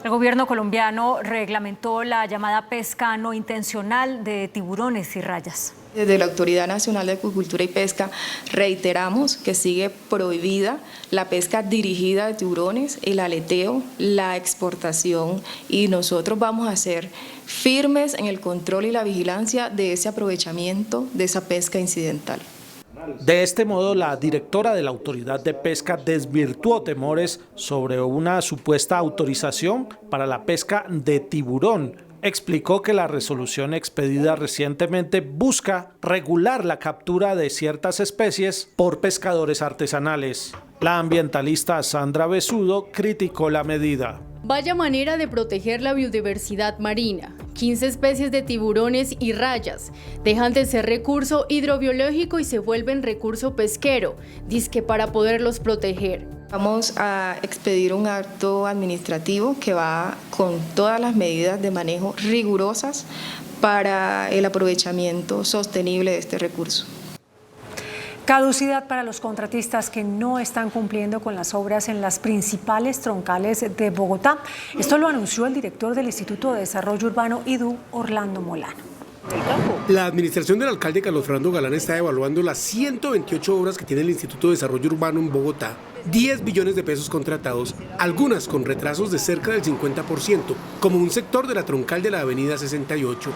El gobierno colombiano reglamentó la llamada pesca no intencional de tiburones y rayas. Desde la Autoridad Nacional de Acuicultura y Pesca reiteramos que sigue prohibida la pesca dirigida de tiburones, el aleteo, la exportación, y nosotros vamos a ser firmes en el control y la vigilancia de ese aprovechamiento, de esa pesca incidental. De este modo, la directora de la Autoridad de Pesca desvirtuó temores sobre una supuesta autorización para la pesca de tiburón. Explicó que la resolución expedida recientemente busca regular la captura de ciertas especies por pescadores artesanales. La ambientalista Sandra Besudo criticó la medida. Vaya manera de proteger la biodiversidad marina. 15 especies de tiburones y rayas dejan de ser recurso hidrobiológico y se vuelven recurso pesquero, dizque para poderlos proteger. Vamos a expedir un acto administrativo que va con todas las medidas de manejo rigurosas para el aprovechamiento sostenible de este recurso. Caducidad para los contratistas que no están cumpliendo con las obras en las principales troncales de Bogotá. Esto lo anunció el director del Instituto de Desarrollo Urbano IDU, Orlando Molano. La administración del alcalde Carlos Fernando Galán está evaluando las 128 obras que tiene el Instituto de Desarrollo Urbano en Bogotá. 10 billones de pesos contratados, algunas con retrasos de cerca del 50%, como un sector de la troncal de la avenida 68.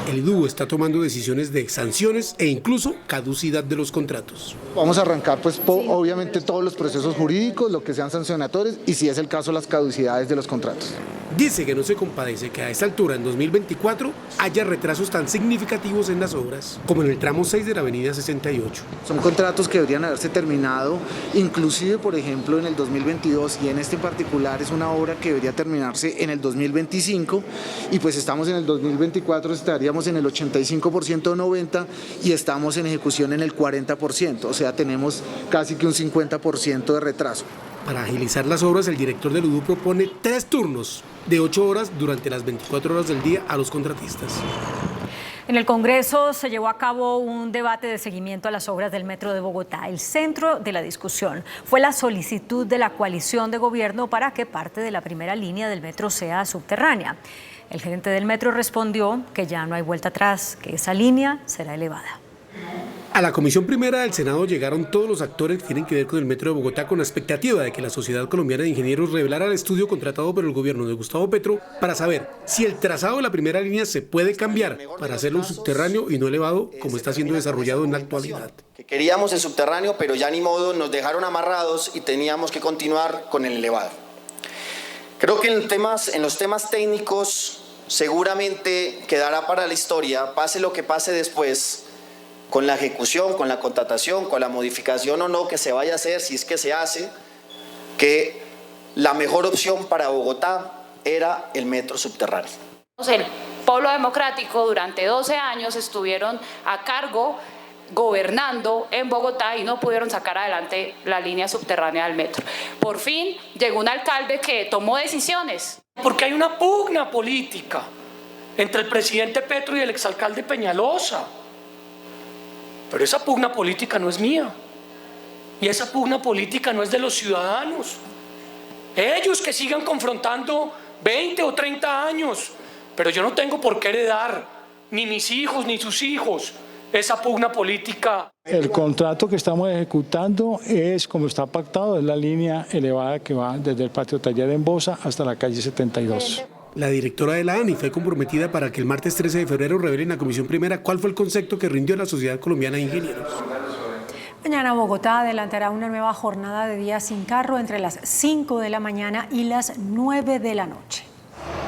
El IDU está tomando decisiones de sanciones e incluso caducidad de los contratos. Vamos a arrancar obviamente todos los procesos jurídicos, lo que sean sancionatorios y si es el caso las caducidades de los contratos. Dice que no se compadece que a esta altura, en 2024, haya retrasos tan significativos en las obras como en el tramo 6 de la avenida 68. Son contratos que deberían haberse terminado, inclusive por ejemplo en el 2022 y en este en particular es una obra que debería terminarse en el 2025 y pues estamos en el 2024, estaríamos en el 85% o 90% y estamos en ejecución en el 40%, o sea tenemos casi que un 50% de retraso. Para agilizar las obras, el director del IDU propone 3 turnos de 8 horas durante las 24 horas del día a los contratistas. En el Congreso se llevó a cabo un debate de seguimiento a las obras del Metro de Bogotá. El centro de la discusión fue la solicitud de la coalición de gobierno para que parte de la primera línea del metro sea subterránea. El gerente del metro respondió que ya no hay vuelta atrás, que esa línea será elevada. A la Comisión Primera del Senado llegaron todos los actores que tienen que ver con el Metro de Bogotá con la expectativa de que la Sociedad Colombiana de Ingenieros revelara el estudio contratado por el gobierno de Gustavo Petro para saber si el trazado de la primera línea se puede cambiar para hacerlo subterráneo y no elevado como está siendo desarrollado en la actualidad. Queríamos el subterráneo, pero ya ni modo, nos dejaron amarrados y teníamos que continuar con el elevado. Creo que en los temas técnicos seguramente quedará para la historia, pase lo que pase después, con la ejecución, con la contratación, con la modificación o no que se vaya a hacer, si es que se hace, que la mejor opción para Bogotá era el metro subterráneo. El Polo Democrático durante 12 años estuvieron a cargo gobernando en Bogotá y no pudieron sacar adelante la línea subterránea del metro. Por fin llegó un alcalde que tomó decisiones. Porque hay una pugna política entre el presidente Petro y el exalcalde Peñalosa. Pero esa pugna política no es mía. Y esa pugna política no es de los ciudadanos. Ellos que sigan confrontando 20 o 30 años, pero yo no tengo por qué heredar, ni mis hijos, ni sus hijos, esa pugna política. El contrato que estamos ejecutando es, como está pactado, es la línea elevada que va desde el patio Taller en Bosa hasta la calle 72. La directora de la ANI fue comprometida para que el martes 13 de febrero revele en la Comisión Primera cuál fue el concepto que rindió la Sociedad Colombiana de Ingenieros. Mañana Bogotá adelantará una nueva jornada de día sin carro entre las 5 de la mañana y las 9 de la noche.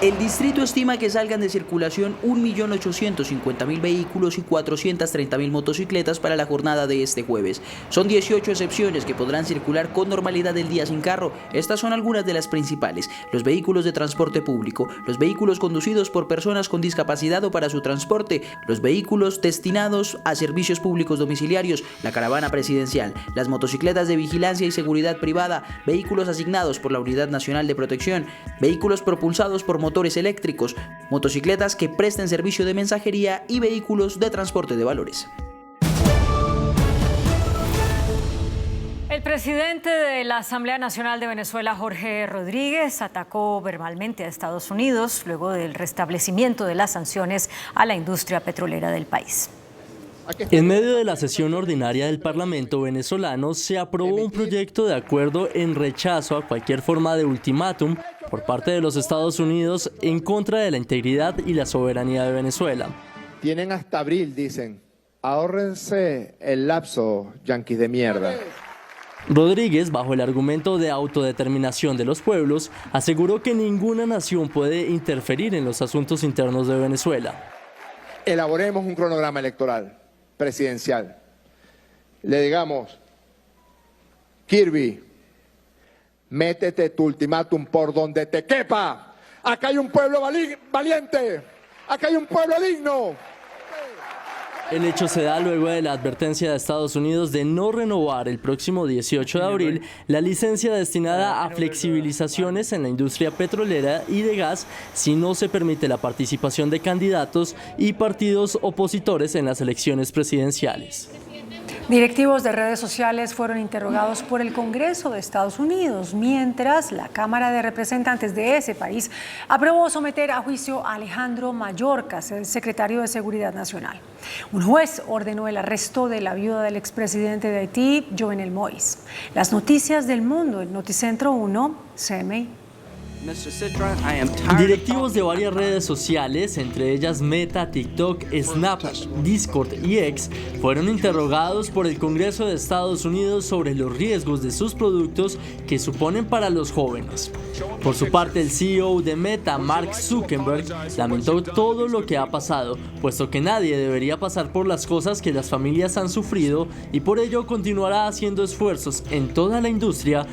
El distrito estima que salgan de circulación 1.850.000 vehículos y 430.000 motocicletas para la jornada de este jueves. Son 18 excepciones que podrán circular con normalidad el día sin carro. Estas son algunas de las principales: los vehículos de transporte público, los vehículos conducidos por personas con discapacidad o para su transporte, los vehículos destinados a servicios públicos domiciliarios, la caravana presidencial, las motocicletas de vigilancia y seguridad privada, vehículos asignados por la Unidad Nacional de Protección, vehículos propulsados por motores eléctricos, motocicletas que presten servicio de mensajería y vehículos de transporte de valores. El presidente de la Asamblea Nacional de Venezuela, Jorge Rodríguez, atacó verbalmente a Estados Unidos luego del restablecimiento de las sanciones a la industria petrolera del país. En medio de la sesión ordinaria del Parlamento venezolano se aprobó un proyecto de acuerdo en rechazo a cualquier forma de ultimátum por parte de los Estados Unidos en contra de la integridad y la soberanía de Venezuela. Tienen hasta abril, dicen. Ahórrense el lapso, yanquis de mierda. Rodríguez, bajo el argumento de autodeterminación de los pueblos, aseguró que ninguna nación puede interferir en los asuntos internos de Venezuela. Elaboremos un cronograma electoral presidencial. Le digamos, Kirby, métete tu ultimátum por donde te quepa. Acá hay un pueblo valiente, acá hay un pueblo digno. El hecho se da luego de la advertencia de Estados Unidos de no renovar el próximo 18 de abril la licencia destinada a flexibilizaciones en la industria petrolera y de gas si no se permite la participación de candidatos y partidos opositores en las elecciones presidenciales. Directivos de redes sociales fueron interrogados por el Congreso de Estados Unidos, mientras la Cámara de Representantes de ese país aprobó someter a juicio a Alejandro Mayorkas, el secretario de Seguridad Nacional. Un juez ordenó el arresto de la viuda del expresidente de Haití, Jovenel Moïse. Las noticias del mundo, el Noticentro 1, CMI. Directivos de varias redes sociales, entre ellas Meta, TikTok, Snap, Discord y X, fueron interrogados por el Congreso de Estados Unidos sobre los riesgos de sus productos que suponen para los jóvenes. Por su parte, el CEO de Meta, Mark Zuckerberg, lamentó todo lo que ha pasado, puesto que nadie debería pasar por las cosas que las familias han sufrido y por ello continuará haciendo esfuerzos en toda la industria.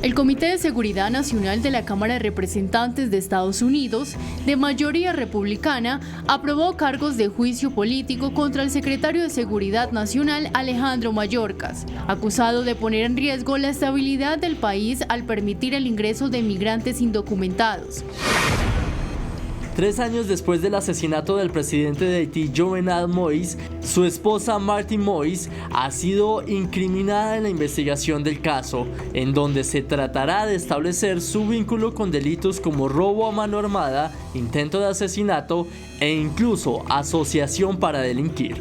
El Comité de Seguridad Nacional de la Cámara de Representantes de Estados Unidos, de mayoría republicana, aprobó cargos de juicio político contra el secretario de Seguridad Nacional, Alejandro Mayorkas, acusado de poner en riesgo la estabilidad del país al permitir el ingreso de migrantes indocumentados. 3 años después del asesinato del presidente de Haití, Jovenel Moïse, su esposa Martine Moïse ha sido incriminada en la investigación del caso, en donde se tratará de establecer su vínculo con delitos como robo a mano armada, intento de asesinato e incluso asociación para delinquir.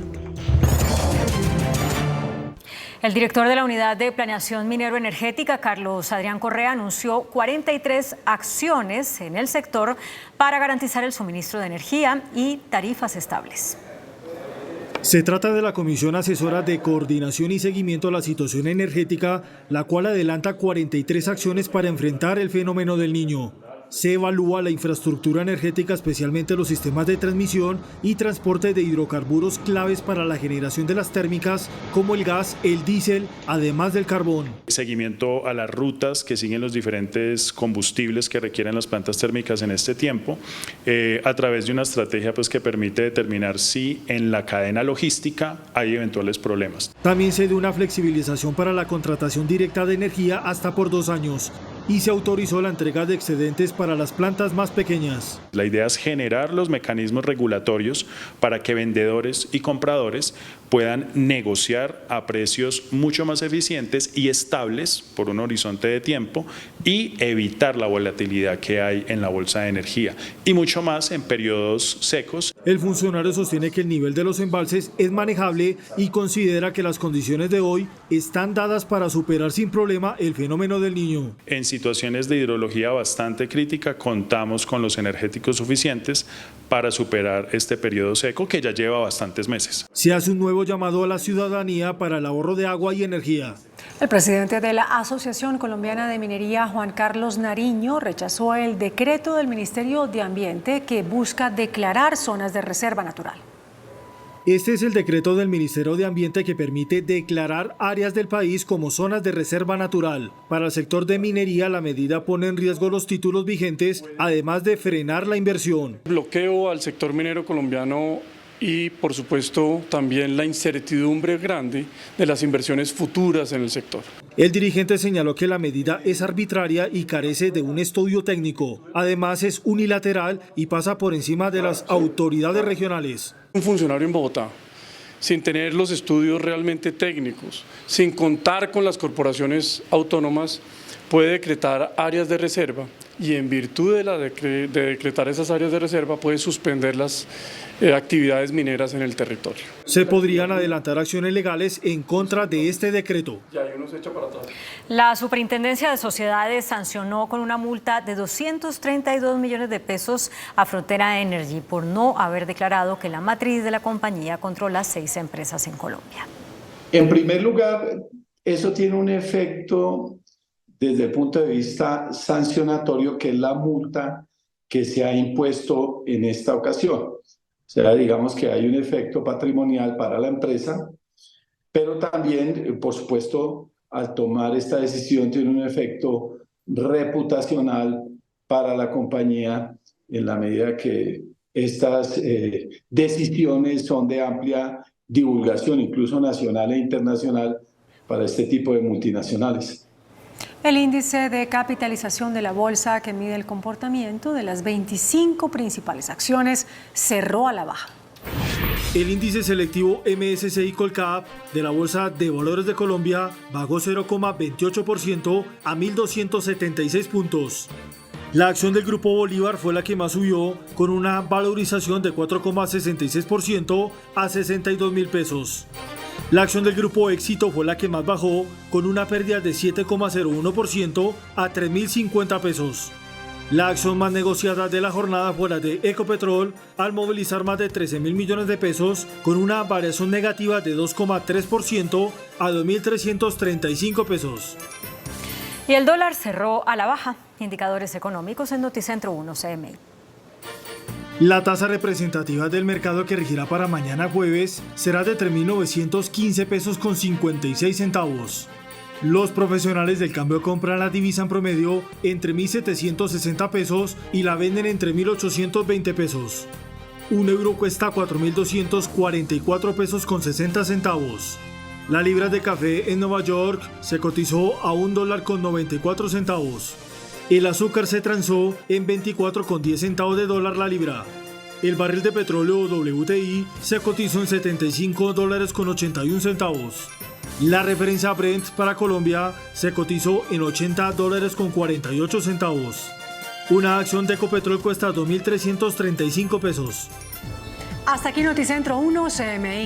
El director de la Unidad de Planeación Minero-Energética, Carlos Adrián Correa, anunció 43 acciones en el sector para garantizar el suministro de energía y tarifas estables. Se trata de la Comisión Asesora de Coordinación y Seguimiento a la Situación Energética, la cual adelanta 43 acciones para enfrentar el fenómeno del Niño. Se evalúa la infraestructura energética, especialmente los sistemas de transmisión y transporte de hidrocarburos claves para la generación de las térmicas, como el gas, el diésel, además del carbón. Seguimiento a las rutas que siguen los diferentes combustibles que requieren las plantas térmicas en este tiempo, a través de una estrategia que permite determinar si en la cadena logística hay eventuales problemas. También se dio una flexibilización para la contratación directa de energía hasta por 2 años. y se autorizó la entrega de excedentes para las plantas más pequeñas. La idea es generar los mecanismos regulatorios para que vendedores y compradores puedan negociar a precios mucho más eficientes y estables por un horizonte de tiempo y evitar la volatilidad que hay en la bolsa de energía y mucho más en periodos secos. El funcionario sostiene que el nivel de los embalses es manejable y considera que las condiciones de hoy están dadas para superar sin problema el fenómeno del Niño. En situaciones de hidrología bastante crítica contamos con los energéticos suficientes para superar este periodo seco que ya lleva bastantes meses. Se hace un nuevo llamado a la ciudadanía para el ahorro de agua y energía. El presidente de la Asociación Colombiana de Minería, Juan Carlos Nariño, rechazó el decreto del Ministerio de Ambiente que busca declarar zonas de reserva natural. Este es el decreto del Ministerio de Ambiente que permite declarar áreas del país como zonas de reserva natural. Para el sector de minería, la medida pone en riesgo los títulos vigentes, además de frenar la inversión. Bloqueo al sector minero colombiano y, por supuesto, también la incertidumbre grande de las inversiones futuras en el sector. El dirigente señaló que la medida es arbitraria y carece de un estudio técnico. Además, es unilateral y pasa por encima de las autoridades regionales. Un funcionario en Bogotá, sin tener los estudios realmente técnicos, sin contar con las corporaciones autónomas, puede decretar áreas de reserva y en virtud de decretar esas áreas de reserva puede suspender las actividades mineras en el territorio. Se podrían adelantar acciones legales en contra de este decreto. La Superintendencia de Sociedades sancionó con una multa de 232 millones de pesos a Frontera Energy por no haber declarado que la matriz de la compañía controla 6 empresas en Colombia. En primer lugar, eso tiene un efecto desde el punto de vista sancionatorio, que es la multa que se ha impuesto en esta ocasión. O sea, digamos que hay un efecto patrimonial para la empresa, pero también, por supuesto, al tomar esta decisión tiene un efecto reputacional para la compañía en la medida que estas decisiones son de amplia divulgación, incluso nacional e internacional, para este tipo de multinacionales. El índice de capitalización de la bolsa, que mide el comportamiento de las 25 principales acciones, cerró a la baja. El índice selectivo MSCI Colcap de la Bolsa de Valores de Colombia bajó 0,28% a 1.276 puntos. La acción del Grupo Bolívar fue la que más subió, con una valorización de 4,66% a 62.000 pesos. La acción del Grupo Éxito fue la que más bajó, con una pérdida de 7,01% a 3.050 pesos. La acción más negociada de la jornada fue la de Ecopetrol, al movilizar más de 13.000 millones de pesos, con una variación negativa de 2,3% a 2.335 pesos. Y el dólar cerró a la baja. Indicadores económicos en Noticentro 1 CMI. La tasa representativa del mercado que regirá para mañana jueves será de 3.915 pesos con 56 centavos. Los profesionales del cambio compran la divisa en promedio entre 1.760 pesos y la venden entre 1.820 pesos. Un euro cuesta 4.244 pesos con 60 centavos. La libra de café en Nueva York se cotizó a $1.94 centavos. El azúcar se transó en 24,10 centavos de dólar la libra. El barril de petróleo WTI se cotizó en $75.81 centavos. La referencia Brent para Colombia se cotizó en $80.48 centavos. Una acción de Ecopetrol cuesta 2.335 pesos. Hasta aquí Noticentro 1 CMI.